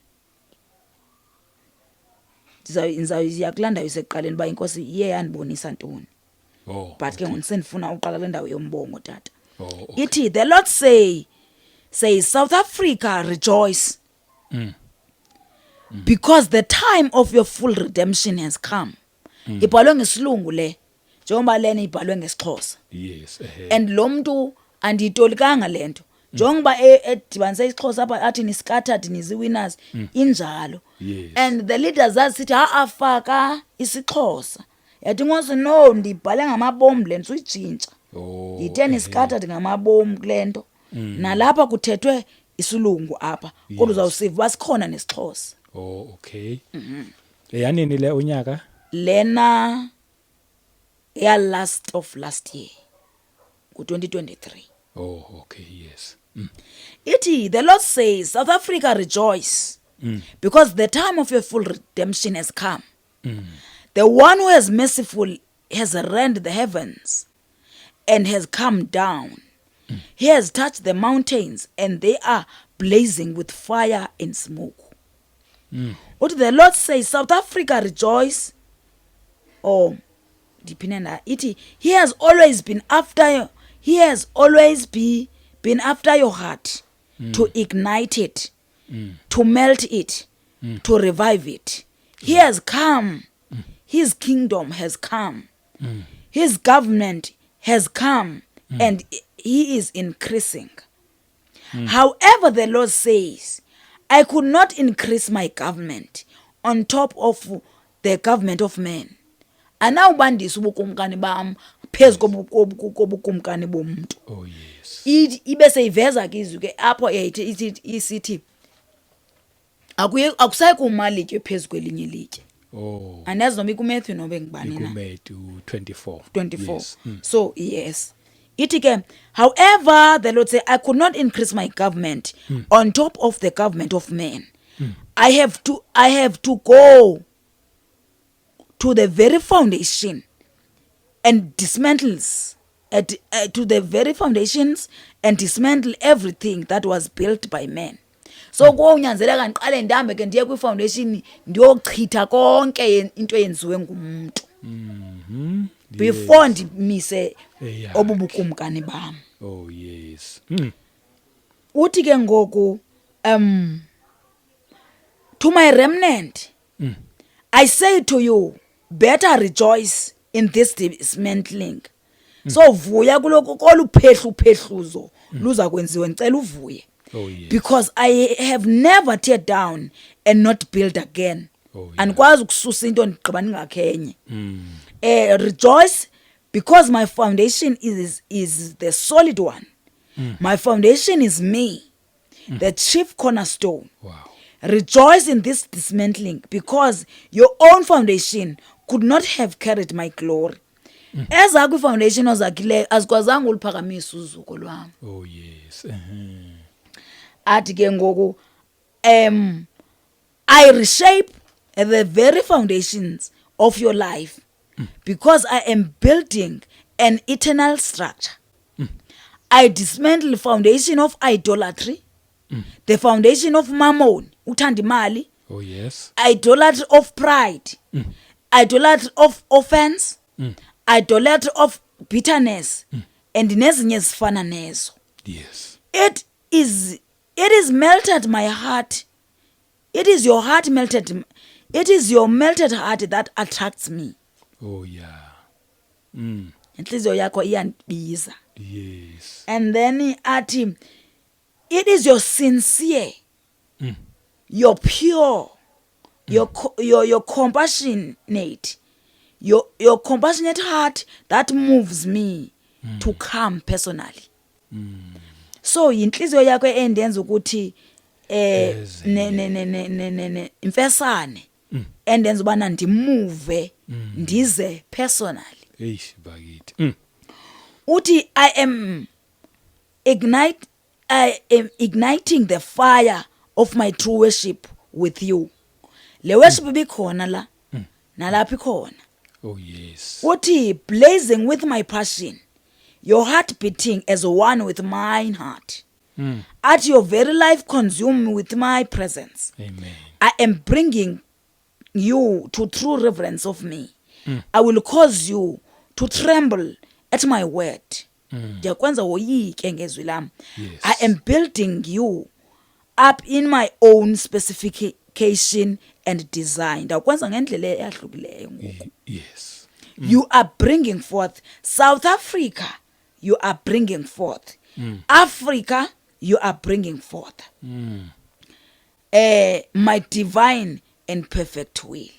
ndizayiyakulanda iseqaleni ba inkosi iye yandibonisa ntoni but ke ngisendifuna uqala le ndawo yombongo tata ithi the Lord says South Africa rejoice because the time of your full redemption has come ibhalwe ngesilungu le njengoba lena ibhalwe ngesixhosa yes and lo muntu andiyitolikanga lento njengoba edibanise isixhosa apha athi ni scattered nizi winners injalo and the leaders asithi afaka isixhosa yathi ngosi no ndibhale ngamabomu lento uyijintsha yithe ni scattered ngamabomu kulento nalapha kuthethwe isilungu apha kodwa uzawusiva basikhona nesixhosa okay yanini le unyaka lena ya last year ku2023 okay yes ithi the Lord says South Africa rejoice because the time of your full redemption has come the one who is merciful has rent the heavens and has come down he has touched the mountains and they are blazing with fire and smoke what the Lord says South Africa rejoice dipinenda iti he has always been after your heart to ignite it to melt it to revive it he has come his kingdom has come his government has come and he is increasing however the Lord says I could not increase my government on top of the government of man. Anawubandisa ubukumkani bam phezu kobukumkani bomuntu. Oh yes. Ibe seyiveza kizwi ke apho isithi akusayi kumalike phezu kwelinye ilitye. Oh. Andazi noma ikuMatthew nobe ngibani na. ikuMatthew 24. 24. Yes. So yes. Ithi ke, however, the Lord said, I could not increase my government on top of the government of man. I have to go to the very foundation and dismantles to the very foundations and dismantle everything that was built by man. So konyanzeleka ngiqale ndambe ke ndiye kwi foundation ndiyochitha konke into eyenziwe ngumuntu. Before ndimise obubukumkani bam. Oh yes. Uthi ke ngoku to my remnant I say to you, better rejoice in this dismantling. So vuya kuloko koluphehluzo luza kwenziwe, ngicela uvuye. Oh yes. Because I have never teared down and not built again. Oh, yeah. Andikwazi ukususa into ndigqiba ndingakhenye. Rejoice because my foundation is the solid one. My foundation is me, the chief cornerstone. Wow. Rejoice in this dismantling because your own foundation could not have carried my glory. Ezakwi foundation ozakhileyo azikwazanga uliphakamisa uzuko lwami. Oh yes. Athi ke ngoku I reshape the very foundations of your life because I am building an eternal structure. I dismantle the foundation of idolatry, the foundation of mammon, uthanda imali. Oh yes. Idolatry of pride, idolatry of offense, idolatry of bitterness, and nezinye zifana nezo. Yes. It is melted my heart. It is your heart melted. It is your melted heart that attracts me. Oh yeah. Inhliziyo yakho iyandibiza. Yes. And then athi, it is your sincere, your pure, your compassionate, your compassionate heart that moves me to come personally. So inhliziyo yakho endenza ukuthi imfesane endenza ubana ndimove ndize personally. Eish bakithi. Uthi I am igniting the fire of my true worship with you. Le worship bikhona la nalapha ikhona. Oh yes. Uthi blazing with my passion, your heart beating as one with mine heart. At your very life consume me with my presence. Amen. I am bringing you to true reverence of me. I will cause you to tremble at my word. Ndiyakwenza woyike ngezwi lami. Yes. I am building you up in my own specification and design. Ndiyakwenza ngendlela eyahlukileyo ngoku. Yes. You are bringing forth South Africa. You are bringing forth Africa. You are bringing forth my divine and perfect will.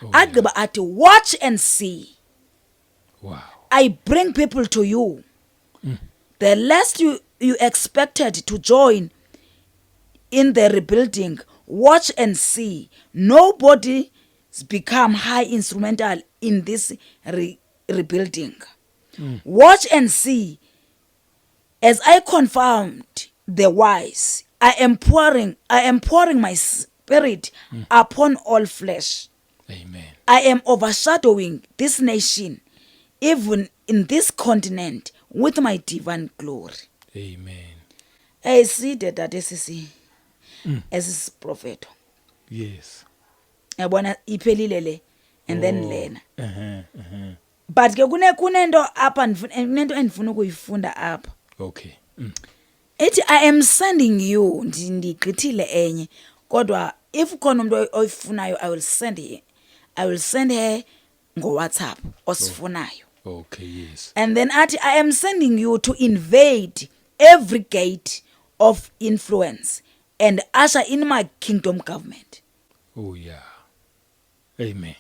Agqiba athi, watch and see. Wow. I bring people to you. The last you expected to join in the rebuilding, watch and see. Nobody's become high instrumental in this rebuilding. Watch and see. As I confound the wise, I am pouring my spirit upon all flesh. Amen. I am overshadowing this nation, even in this continent, with my divine glory. Amen. I see that sisi prophet. Yes. Yabona iphelile le and then lena. But ke kunento apha kunento endifuna ukuyifunda apha. Okay. Ethi I am sending you, ndigqithile enye kodwa if khona umuntu oyifunayo I will send her ngo WhatsApp osifunayo. Okay, yes. And then athi I am sending you to invade every gate of influence and usher in my kingdom government. Oh yeah. Amen.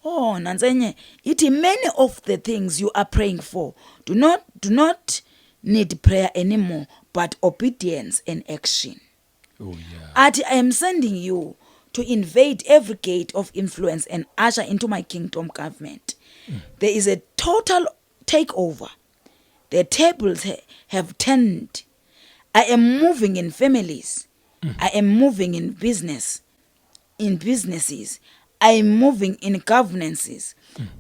Oh, nansenye ithi many of the things you are praying for do not need prayer anymore, but obedience and action. Oh yeah. Athi, I am sending you to invade every gate of influence and usher into my kingdom government. There is a total takeover. The tables have turned. I am moving in families. I am moving in businesses. I am moving in governances.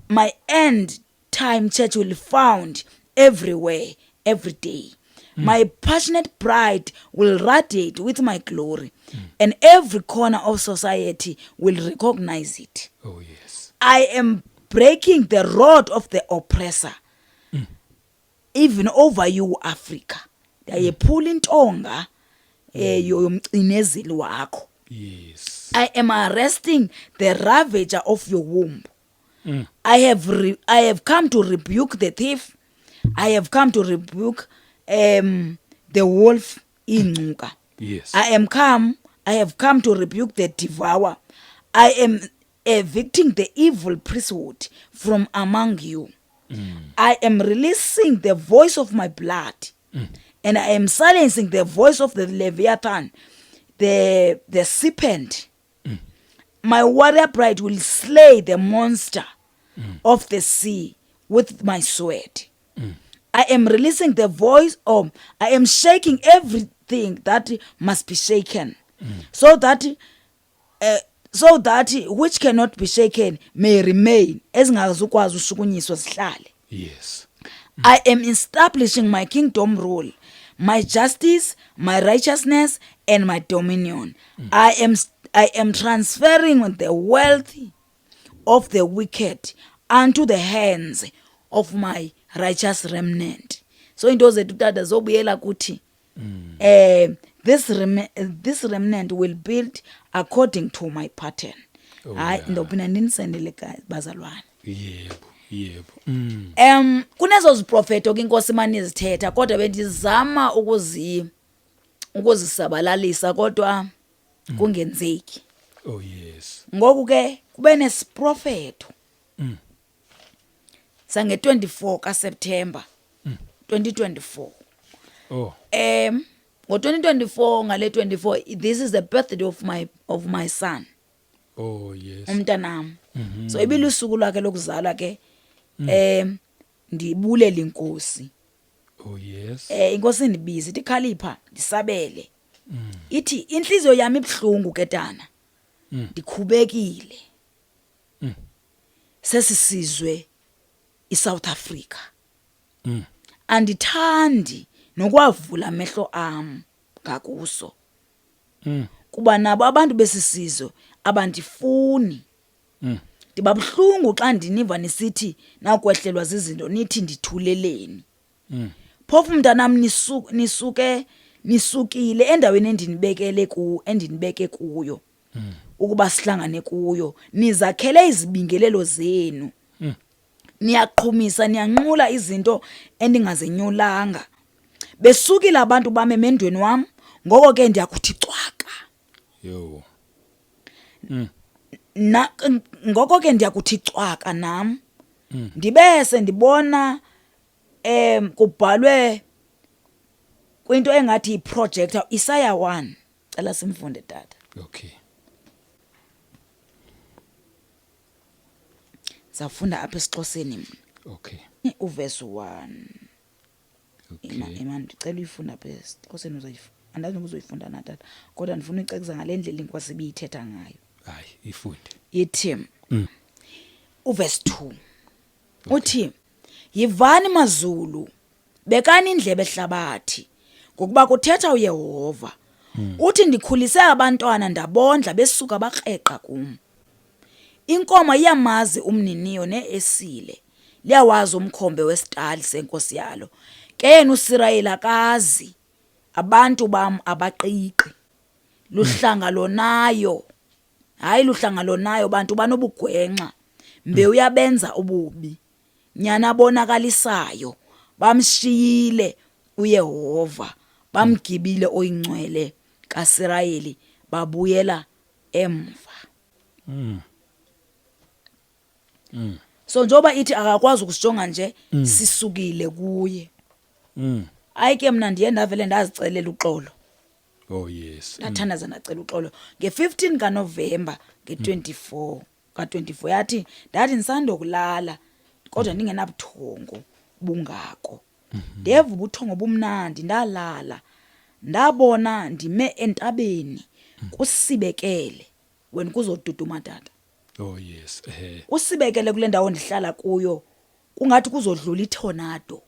My end time church will be found everywhere, every day. My passionate pride will radiate with my glory, and every corner of society will recognize it. Oh yes. I am breaking the rod of the oppressor, even over you, Africa. Ndiyayephula intonga yomcinezeli wakho. Yes. I am arresting the ravager of your womb. I have come to rebuke the thief. I have come to rebuke the wolf ingcuka. Yes. I have come to rebuke the devourer. I am evicting the evil priesthood from among you. I am releasing the voice of my blood, and I am silencing the voice of the Leviathan, the serpent. My warrior bride will slay the monster of the sea with my sword. I am releasing the voice of, I am shaking everything that must be shaken, so that which cannot be shaken may remain. Ezingazukwazi ushukunyiswa zihlale. Yes. I am establishing my kingdom rule, my justice, my righteousness, and my dominion. I am transferring the wealth of the wicked unto the hands of my righteous remnant. So into zethu tata zobuyela kuthi this remnant will build according to my pattern. Hayi ndopina ndinisendele bazalwane. Yebo. Kunezo ziprofeto ke inkosi mani izithetha kodwa bendizama ukuzisabalalisa kodwa kungenzeki. Oh yes. Ngoku ke kube nesiprofeto sange 24 kaSeptember 2024. Oh. Ngo-2024 ngale 24 this is the birthday of my son. Oh yes. Umntanami. So ibilusuku lwakhe lokuzalwa ke ndibulela inkosi. Oh yes. Inkosi indibiza ithi Khalipha ndisabele. Ithi inhliziyo yami ibhlungu ke tana. Ndikhubekile. Sesisizwe iSouth Africa. Andithandi nokwavula amehlo am ngakuso. Kuba nabo abantu besisizwe abandifuni. Ndibabhlungu xa ndiniva nisithi nakwehlelwa zizinto nithi ndithuleleni. Phofu mntanami nisukile endaweni endinibeke kuyo. Ukuba sihlangane kuyo nizakhele izibingelelo zenu. Niyaqhumisa niyanqula izinto endingazenyulanga. Besukile abantu bami emendweni wami ngoko ke ndiyakuthi cwaka. Yo. Ngoko ke ndiyakuthi cwaka nam. Ndibese ndibona kubhalwe kwinto engathi iprojector Isaiah 1. Cela simfunde tata. Okay. Safunda apha esiXhoseni mina. Okay. Uverse 1. Okay. Imani ndicela uyifunda apha esiXhoseni uzayifunda. Andazi nokuba uzoyifunda na tata. Kodwa ndifuna ucekisa ngale ndlela inkosi ibiyithetha ngayo. Hayi, ifunde. Ithi uverse 2. Uthi yivani mazulu bekani indlebe ehlabathi ngokuba kuthetha uYehova. Uthi ndikhulise abantwana ndabondla besuka bakreqa kum. Inkomo iyamazi umniniyo neesile. Liyawazi umkhombe wesitali senkosi yalo. Ke yena uSirayeli akazi. Abantu bam abaqiqi. Luhlanga lonayo. Hayi luhlanga lonayo bantu banobugwenxa. Mbewu yabenza ububi. Nyana bonakalisayo. Bamshiyile uYehova. Bamgibile oyingcwele kaSirayeli babuyela emva. So njoba ithi akakwazi ukusijonga nje sisukile kuye. Ayike mina ndiye ndavele ndazicelela uxolo. Oh yes. Ndathandaza ndacela uxolo nge-15 kaNovember nge-24 ka-24 yathi ndathi ndisandokulala kodwa ndingenabuthongo bungako. Ndeva ubuthongo bumnandi ndalala. Ndabona ndime entabeni kusibekele wena kuzoduduma tata. Oh yes. Usibekele kule ndawo ndihlala kuyo kungathi kuzodlula itornado.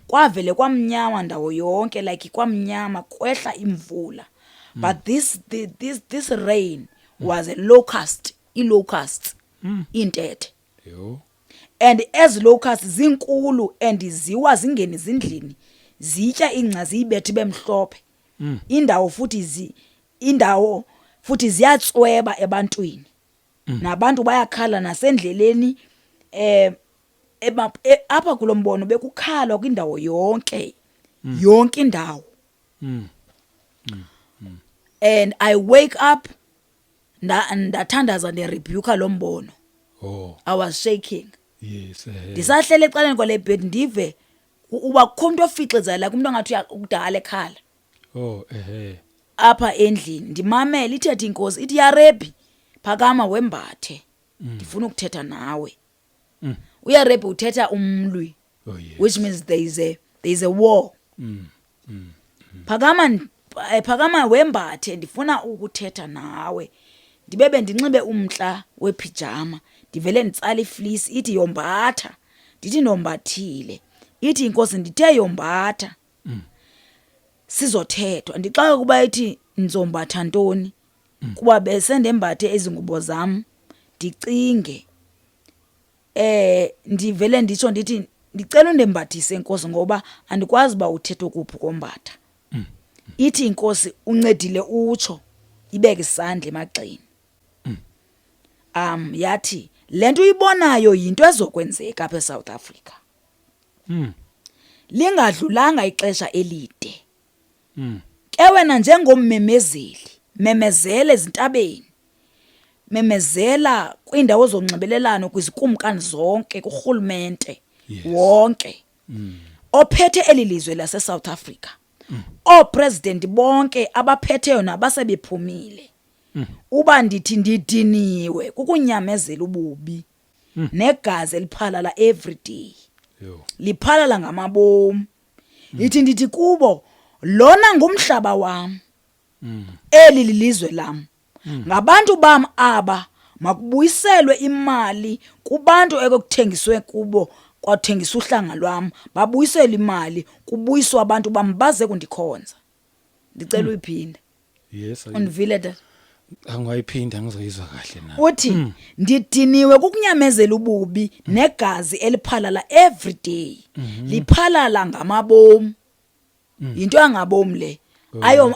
Kwavele kwamnyama ndawo yonke like kwamnyama kwehla imvula. But this rain was a locust, i-locusts intethe. Yo. And as locusts zinkulu and ziwa zingeni zindlini zitya ingca ziyibethe bemhlophe. Indawo futhi ziyatsweba ebantwini. Nabantu bayakhala nasendleleni apha kulombono bekukhalwa kwindawo yonke indawo. And I wake up ndathandaza nderebuka lombono. Oh. I was shaking. Yes. Ndisahlele ecaleni kwale bed ndive uba kukho umuntu ofixezayo like umuntu angathi ukudala ekhala. Oh Apha endlini ndimamela ithethe inkosi ithi yaRebhi phakama wembathe ndifuna ukuthetha nawe. UyaRebhi uthetha umlwi. Oh yes. Which means there is a war. Phakama wembathe ndifuna ukuthetha nawe. Ndibebe ndinxibe umntla wepijama ndivele nditsala ifleece ithi yombatha ndithi nombathile ithi inkosi ndithe yombatha sizothethwa ndixaka kuba ithi nizombatha ntoni kuba bese ndembathe ezingubo zam ndicinge ndivele nditsho ndithi ndicela undembathise inkosi ngoba andikwazi ba uthethe kuphi kombatha. Ithi inkosi uncedile utsho ibeke isandla emagxeni. Yathi lento uyibonayo yinto ezokwenzeka apha eSouth Africa. Lingadlulanga ixesha elide. Ke wena njengommemezeli memezele ezintabeni. Memezela kwiindawo zonxibelelano kwizikumkani zonke kurhulumente wonke. Ophethe elilizwe lase South Africa. President bonke abaphetheyo nabasebephumile. Uba ndithi ndidiniwe kukunyamezela ububi negazi eliphalala every day. Liphalala ngamabomu. Ithi ndithi kubo lona ngumhlaba wam. Eli lilizwe lam. Ngabantu bam aba makubuyiselwe imali kubantu ekuthengiswe kubo kwathengisa uhlanga lwam babuyisele imali kubuyiswa abantu bam baze kundikhonza. Ndicela uyiphinde. Yes. Undivile that. Angayiphinda ngizoyizwa kahle na. Uthi ndidiniwe kukunyamezela ububi negazi eliphalala every day. Liphalala ngamabomu. Into yangabomu le.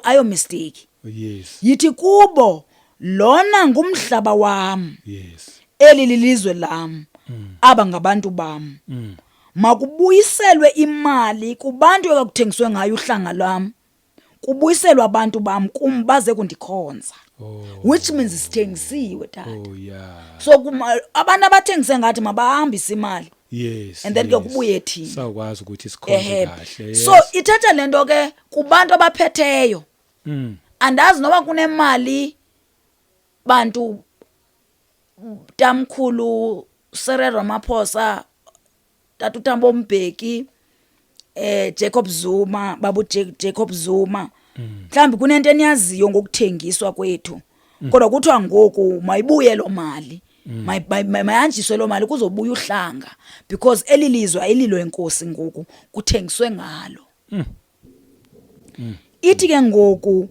Ayo mistake. Yes. Yithi kubo lona ngumhlaba wam. Yes. Eli lilizwe lam. Aba ngabantu bam. Makubuyiselwe imali kubantu ekuthengiswe ngayo uhlanga lwam. Kubuyiselwa abantu bam kumbaze kundikhonza. Which means sithengisiwe tata. Oh yeah. So abantu abathengise ngathi mabahambise imali. Yes. And then ke kubuye thina. Sawukwazi ukuthi sikhonze kahle. Yes. So ithetha lento ke kubantu abaphetheyo. Andazi noba kunemali bantu tamkhulu Cyril Ramaphosa Tata Tambo Mbeki Jacob Zuma babu Jacob Zuma mhlambi kunento eniyaziyo ngokuthengiswa kwethu kodwa kuthiwa ngoku mayibuye lo mali mayanjiswe lo mali kuzobuya uhlanga because elilizwe elilo enkosi ngoku kuthengiswe ngalo. Ithi ke ngoku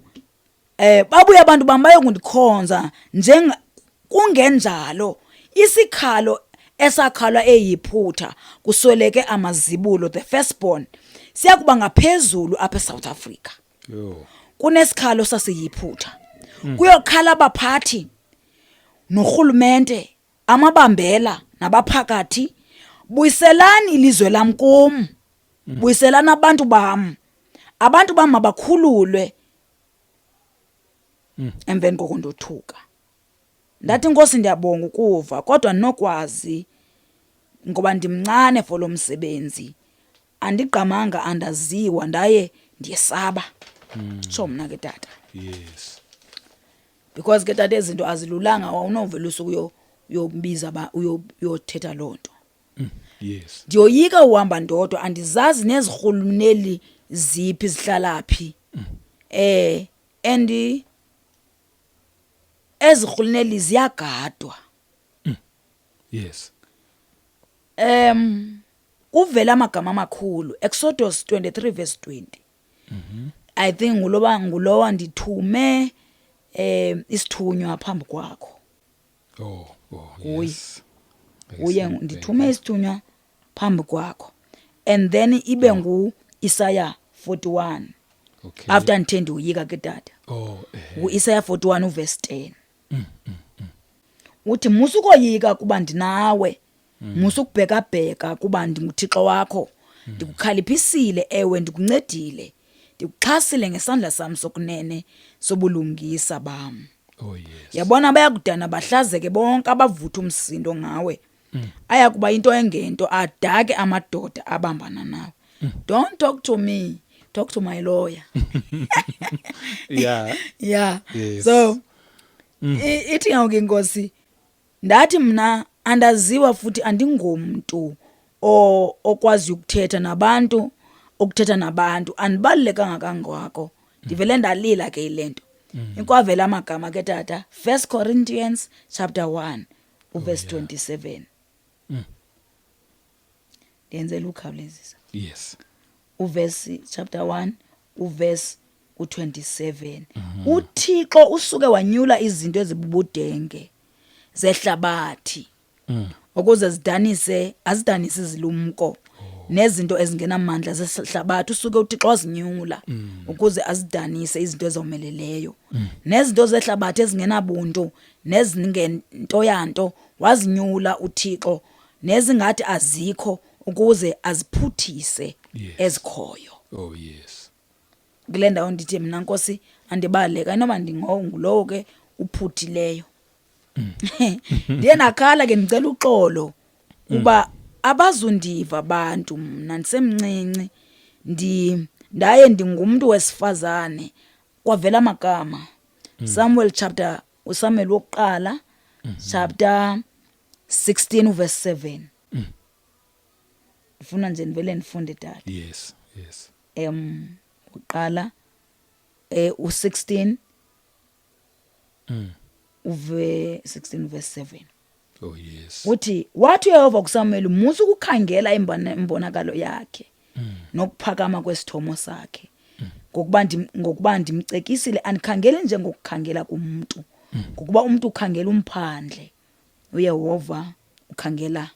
babuye abantu bambaye kundikhonza kungenjalo isikhalo esakhalwa eyiphutha kusweleke amazibulo the firstborn siyakuba ngaphezulu apha eSouth Africa. Kunesikhalo sasiyiphutha kuyokhala abaphathi norhulumente amabambela nabaphakathi buyiselani ilizwe lam kum buyiselani abantu bam mabakhululwe emveni kokundothuka. Ndathi Nkosi ndiyabonga ukuva kodwa ndinokwazi ngoba ndimncane for lo msebenzi. Andigqamanga andaziwa ndaye ndiyesaba. Tsho mna ke tata. Yes. Because ke tata izinto azilulanga awunovela usuku uyombiza uyothetha loo nto. Yes. Ndiyoyika uhamba ndodwa andizazi nezirhuluneli ziphi zihlala phi. And ezirhuluneli ziyagadwa. Yes. Kuvela amagama amakhulu. Exodus 23 verse 20. I think ngulowa ndithume isithunywa phambi kwakho. Oh, yes. Uye ndithume isithunywa phambi kwakho. And then ibe ngu Isaiah 41. Okay. After ndithende uyika ke tata. Isaiah 41 verse 10. Uthi musukoyika kuba ndinawe. Musukubheka kuba ndinguThixo wakho. Ndikukhalipisile ewe ndikuncedile. Ndikuxhasile ngesandla sami sokunene sobulungisa bam. Yes. Yabona bayakudana bahlazeke bonke abavutha umsindo ngawe. Ayakuba into engento adake amadoda abambana nawe. Don't talk to me, talk to my lawyer. Yeah. Yeah. Yes. So ithi ngawuke Nkosi ndathi mna andaziwa futhi andingomntu okwazi ukuthetha nabantu anibalulekanga kangako. Ndivele ndalila ke ilento. Inkwavela amagama ke tata 1 Corinthians chapter 1 verse 27. Ndenzela ukhawulezisa. Yes. Uverse chapter 1 uverse u27. uThixo usuke wanyula izinto ezibubudenge zehlabathi ukuze azidanise izilumko nezinto ezingenamandla zehlabathi. Usuke uThixo wazinyula ukuze azidanise izinto ezomeleleyo nezinto zehlabathi ezingenabuntu nezingento yanto wazinyula uThixo nezingathi azikho ukuze aziphuthise ezikhoyo. Oh yes. Kule ndawo ndithi mina Nkosi andibaleka noma ndingulowo ke uphuthileyo. Ndiye nakhala ke ndicela uxolo kuba abazundiva abantu mna ndisemncinci ndaye ndingumuntu wesifazane kwavela amagama. Samuel wokuqala chapter 16 verse 7. Ndifuna nje ndivele ndifunde dad. Yes. Uqala u16 16 verse 7. Oh yes. Uthi wathi uYehova kuSamuel musu ukukhangela imbonakalo yakhe nokuphakama kwesithomo sakhe ngokuba ndimcekisile andikhangele nje ngokukhangela kumuntu ngokuba umuntu ukhangela umphandle uYehova ukhangela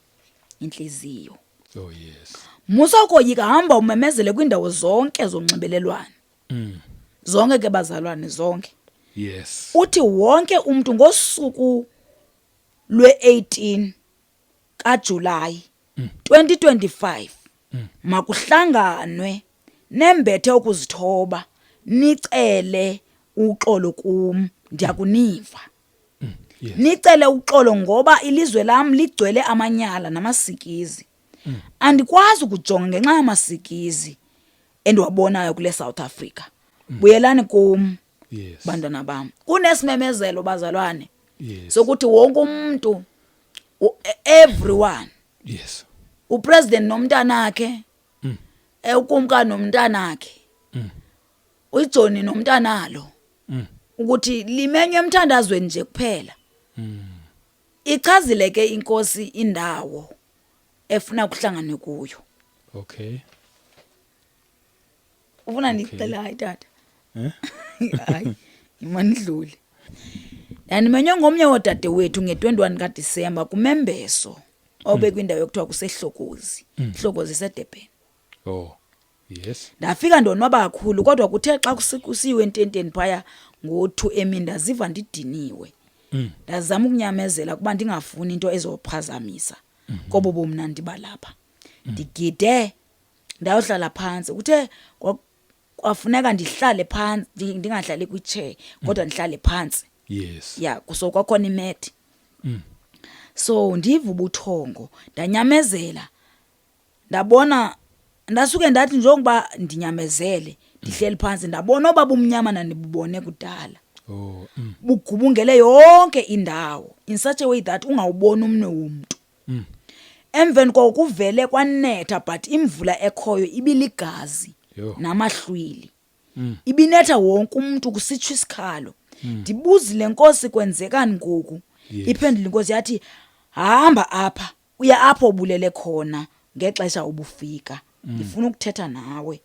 inhliziyo. Oh yes. Musa ukoyika hamba umemezele kwindawo zonke zonxibelelwano. Zonke ke bazalwane zonke. Yes. Uthi wonke umuntu ngosuku lwe-18 kaJulayi 2025 makuhlanganwe nembethe ukuzithoba nicele uxolo kum ndiyakuniva. Nicele uxolo ngoba ilizwe lam ligcwele amanyala namasikizi. Andikwazi ukujonga ngenxa yamasikizi endiwabonayo kule South Africa. Buyelani kum bantwana bam. Kunesimemezelo bazalwane. Sokuthi wonke umuntu everyone. Yes. Upresident nomntanakhe ukumkani nomntanakhe uJohn nomntanalo ukuthi limenywe emthandazweni nje kuphela. Ichazile ke inkosi indawo efuna kuhlanganwe kuyo. Okay. Ufuna ndicela hayi tata. Hayi imandluli. Yanimenywe ngomnye wodade wethu nge21 kaDisemba kumembeso obekwindawo yokuthiwa kusehlokozi. Hlokozi seDurban. Oh. Yes. Ndafika ndonwaba kakhulu kodwa kuthe xa kusiwe ententeni phaya ngo2 emi ndaziva ndidiniwe. Ndazama ukunyamezela kuba ndingafuni into ezophazamisa. Kobo bomnandi balapha. Ndigide ndayohlala phansi. Kuthe kwafuneka ndihlale phansi ndingahlali kwichair kodwa ndihlale phansi. Yes. Yeah, kuso kwakhona imat So ndiva ubuthongo, ndanyamezela, ndabona, ndasuke ndathi njengoba ndinyamezele ndihleli phansi, ndabona obaba umnyama nandibubone kudala. Bugubungele yonke indawo in such a way that ungawuboni umnwe womntu. Emveni kokuvele kwanetha, but imvula ekhoyo ibiligazi namahlwili. Ibinetha wonke umuntu kusitsho isikhalo. Ndibuzile inkosi kwenzekani ngoku. Iphendula inkosi yathi, hamba apha, uya apho ubulele khona ngexesha ubufika. Ndifuna ukuthetha nawe.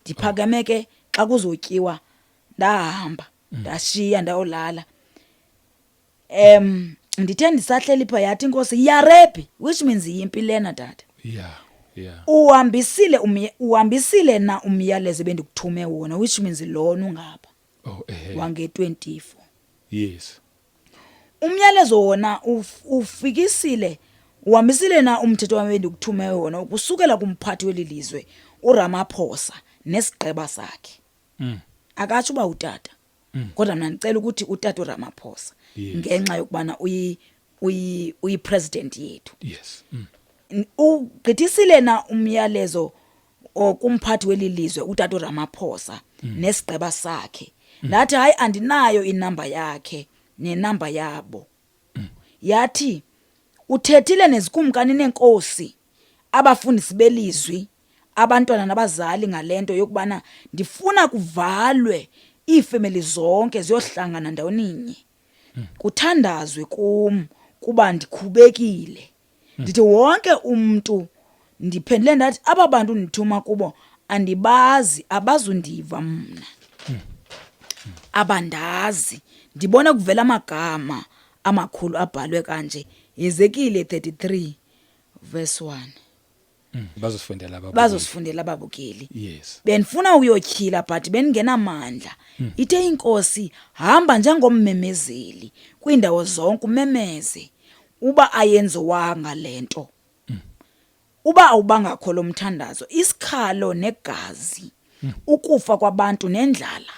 Ndiphakeme ke xa kuzotyiwa ndahamba, ndashiya ndayolala. Ndithe ndisahleli pha yathi inkosi, yarepi, which means yimpi lena tata. Uhambisile na umyalezo bendikuthume wona, which means lona ungapha. Wange-24. Yes. Umyalezo wona ufikisile, uhambisile na umthetho wami bendikuthume wona ukusukela kumphathi welilizwe uRamaphosa nesigqeba sakhe. Akatsho uba utata. Kodwa mina ngicela ukuthi utata uRamaphosa ngenxa yokubana uyi-president yethu. Yes. Ugqithisile na umyalezo kumphathi welilizwe utata uRamaphosa nesigqeba sakhe. Ndathi hayi andinayo inamba yakhe nenamba yabo. Yathi uthethile nezikumkani nenkosi, abafundisi belizwi, abantwana nabazali ngalento yokubana ndifuna kuvalwe iifemeli zonke ziyohlangana ndawoninye. Kuthandazwe kum kuba ndikhubekile. Ndithi wonke umuntu, ndiphendule ndathi aba bantu ndithuma kubo andibazi, abazundiva mna. Abandazi. Ndibona kuvela amagama amakhulu abhalwe kanje, Ezekile 33 verse 1. Bazosifundela ababukeli. Yes. Benifuna uyotyhila but bengenamandla. Ithe inkosi, hamba njengommemezeli kwiindawo zonke umemeze. Uba ayenziwanga lento, uba awubangakho lo mthandazo, isikhalo negazi, ukufa kwabantu nendlala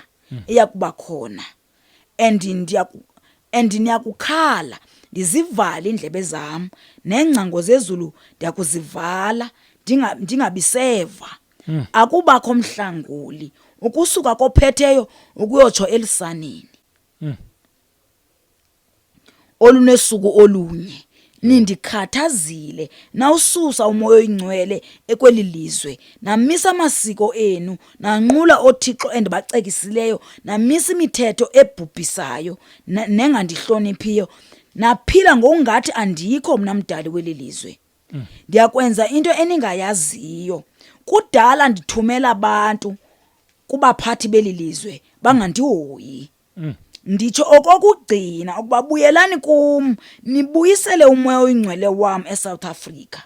iyakuba khona. And ndiyakukhala, ndizivale indlebe zam, neengcango zezulu ndiyakuzivala, ndingabiseva. Akubakho mhlanguli ukusuka kophetheyo ukuyotsho elisaneni. Olunesuku olunye nindikhathazile nawususa umoya oyingcwele ekweli lizwe, namisa amasiko enu, nanqula othixo endibacekisileyo, namisa imithetho ebhubhisayo nengandihloniphiyo, naphila ngokungathi andikho mna mdali weli lizwe. Ndiyakwenza into eningayaziyo. Kudala ndithumela abantu kubaphathi beli lizwe bangandihoyi. Nditsho okokugcina ukuba buyelani kum, nibuyisele umoya oyingcwele wam eSouth Africa.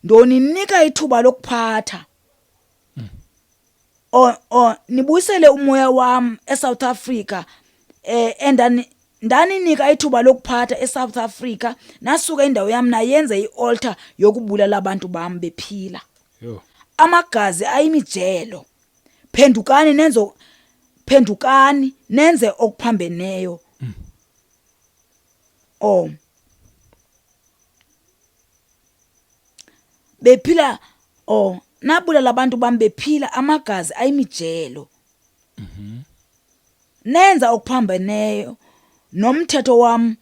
Ndoninika ithuba lokuphatha. Nibuyisele umoya wam eSouth Africa, ndaninika ithuba lokuphatha eSouth Africa, nasuka indawo yam nayenze ialtar yokubulala abantu bam bephila. Amagazi ayimijelo. Phendukani nenze okuphambeneyo. Bephila, nabulala abantu bam bephila, amagazi ayimijelo. Nenza okuphambeneyo nomthetho wam,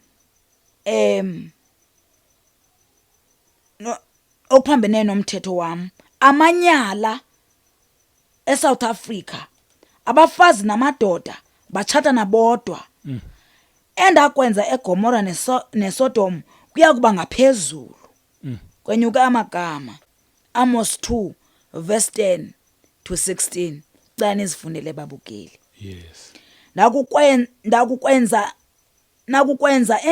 okuphambeneyo nomthetho wam. Amanyala eSouth Africa, abafazi namadoda batshata nabodwa. Endakwenza eGomora neSodom kuya kuba ngaphezulu. Kwenyuka amagama. Amos 2 verse 10 to 16. Xa nizifundele babukeli. Yes. Nakukwenza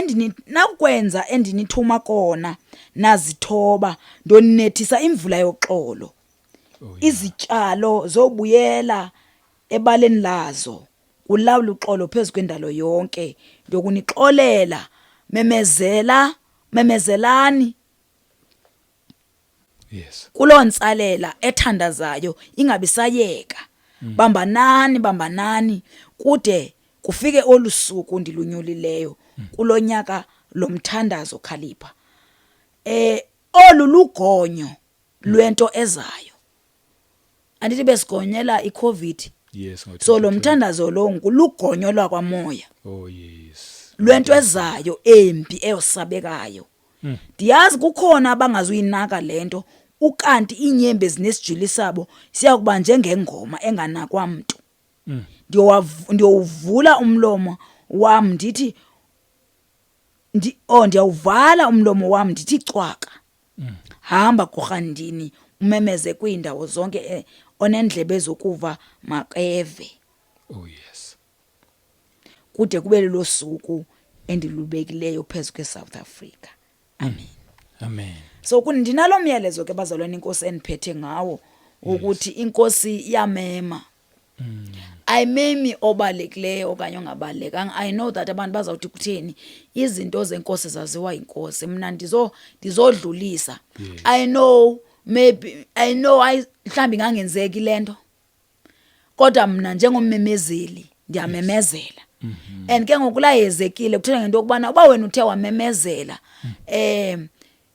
endinithuma kona nazithoba, ndonethisa imvula yoxolo. Izityalo zobuyela ebaleni lazo, ulawula uxolo phezu kwendalo yonke. Ndokunixolela, memezelani. Yes. Kuloo ntsalela ethandazayo ingabisayeka. Bambanani kude kufike olu suku ndilunyulileyo kulo nyaka lo mthandazo Khalipha olulugonyo lwento ezayo andithi besigonyela iCovid yes so lo mthandazo lo ngulugonyo lwakwamoya oh yes lwento ezayo embi eyosabekayo ndiyazi kukhona abangazuyinaka lento ukanti inyembe zinesijuli sabo siyakuba njengengoma enganakwa umuntu ndiyowuvula umlomo wami ndithi ndiyawuvala umlomo wami ndithi cwaka hamba kuRhandini umemeze kwiindawo zonke onendlebe zokuva makeve oh yes kude kube lo suku endilubekileyo phezu kweSouth Africa amen amen so ndinalo myalezo ke bazalwane inkosi eniphethe ngawo ukuthi inkosi yamema ayimemi obalekileyo okanye ongabalekanga I know that abantu bazawuthi kutheni izinto zenkosi zaziwa inkosi mina ndizodlulisa I know maybe I know mhlambi ngangenzeki lento kodwa mina njengommemezeli ndiyamemezela and ke ngokulayezekile kuthena ngento okubana uba wena uthe wamemezela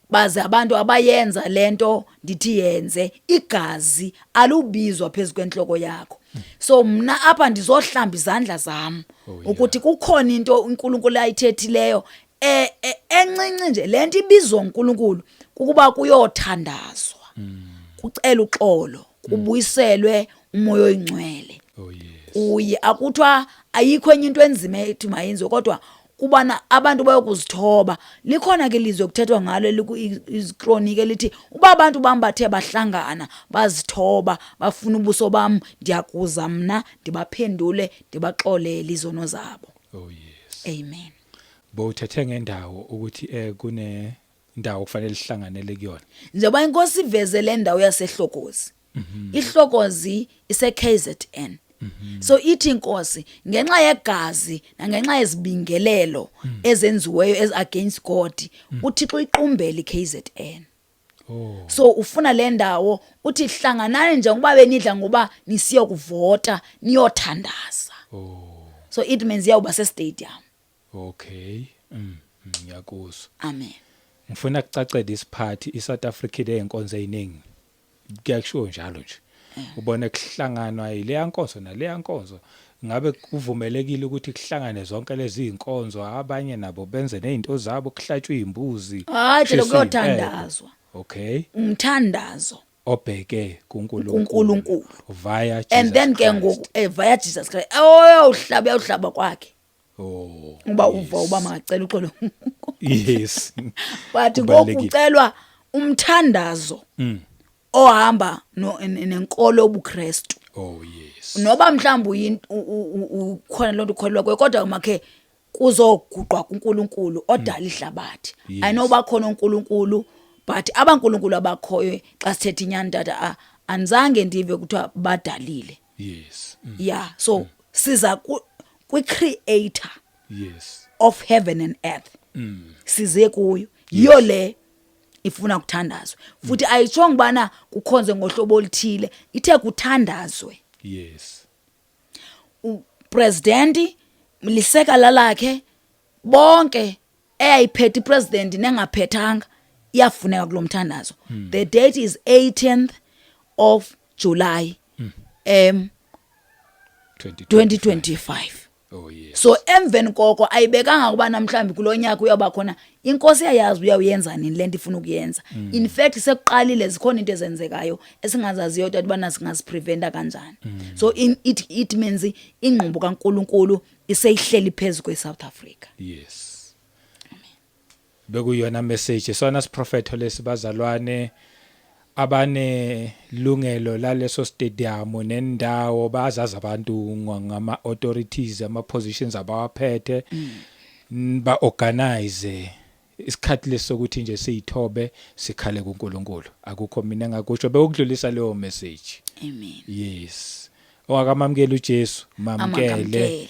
baze abantu abayenza lento ndithi yenze igazi alubizwa phezulu kwenhloko yakho so mina apha ndizohlamba izandla zami ukuthi kukhona into uNkulunkulu ayithethileyo encinci nje lento ibizwa uNkulunkulu ukuba kuyothandazwa kucela uxolo kubuyiselwe umoya oyingcwele oh yes uye akuthwa ayikho enye into enzima ethi mayenzwe kodwa kubana abantu bayokuzithoba likhona ke lizwe kuthethwa ngalo izikronike lithi uba abantu bambathe bahlangana bazithoba bafuna ubuso bam ndiyakuza mina ndibaphendule ndibaxolele izono zabo oh yes amen bowuthethe ngendawo ukuthi kune indawo kufanele ihlanganele kuyona njengoba inkosi iveze le ndawo yasehlokozi ihlokozi ise KZN so ithi inkosi ngenxa yegazi nangenxa yezibingelelo ezenziweyo as against God uThixo iqumbele iKZN so ufuna le ndawo uthi hlanganani njengoba benidla ngoba nisiyo kuvota niyothandaza so it means yawuba se stadium okay ngiyakuzwa amen ngifuna kucacela isiphathi iSouth Africa leenkonzo eziningi kuyakusho njalo nje ubone kuhlanganwa ile yankonzo nale yankonzo ngabe kuvumelekile ukuthi kuhlangane zonke lezi inkonzo abanye nabo benze nezinto zabo kuhlatshwe imbuzi hayi lokuthandazwa okay umthandazo obheke kuNkulunkulu via Jesus and then ke ngoku via Jesus Christ uhlaba kwakhe uba uva mangacela uxolo yes but ngokucelwa umthandazo ohamba nenkolo obuKristu oh yes noba mhlawumbe ukhona lonto ukholwa kuyo kodwa makhe kuzoguqwa kuNkulunkulu odala ihlabathi I know bakhona uNkulunkulu but abankulunkulu abakhoyo xa sithethe inyani tata anzange ndive kuthiwa badalile yes yeah so siza kwi-creator yes of heaven and earth size kuyo yiyo le ifuna kuthandazwe futhi ayitshonga bana kukhonze ngohlobo oluthile ithe kuthandazwe yes upresident lisekala lakhe bonke eyayiphethe ipresident nengaphethanga iyafuneka kulomthandazo the date is 18th of July 2025 oh yes so emveni koko ayibekanga kuba namhlanje kulonyaka uyaba khona inkosi yayazi uyayenza nini lento ifuna ukuyenza in fact sekuqalile zikhona into ezenzekayo esingazaziyo ukuthi bana singazipreventa kanjani so it means ingqumbo kaNkuluNkulu iseyihlela phezulu kweSouth Africa yes bekuyona message sona siprofetho lesibazalwane abane lungelo laleso stadium nendawo bazazi abantu ngama authorities ama positions abawaphethe ba organize isikhathi lesokuthi nje siyithobe sikhale kuNkulunkulu akukho mina engakusho bekudlulisa leyo message amen yes owakamamkela uJesu mamkele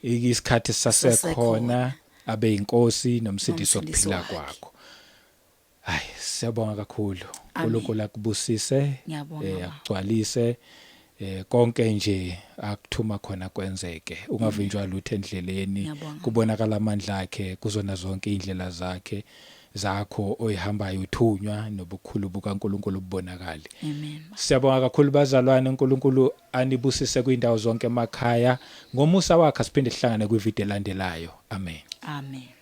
isikhathi sasekhona abe inkosi nomsindisi wokuphila kwakho hayi siyabonga kakhulu uNkulunkulu akubusise akugcwalise konke nje akuthuma khona kwenzeke, ungavinjwa lutho endleleni, Ngiyabonga. kubonakala amandla akhe kuzona zonke indlela zakho oyihambayo, uthunywa nobukhulu bukaNkulunkulu bubonakala. Amen. Siyabonga kakhulu bazalwane, uNkulunkulu anibusise kwindawo zonke emakhaya. Ngomusa wakhe siphinde sihlangane kwivideo elandelayo. Amen. Amen.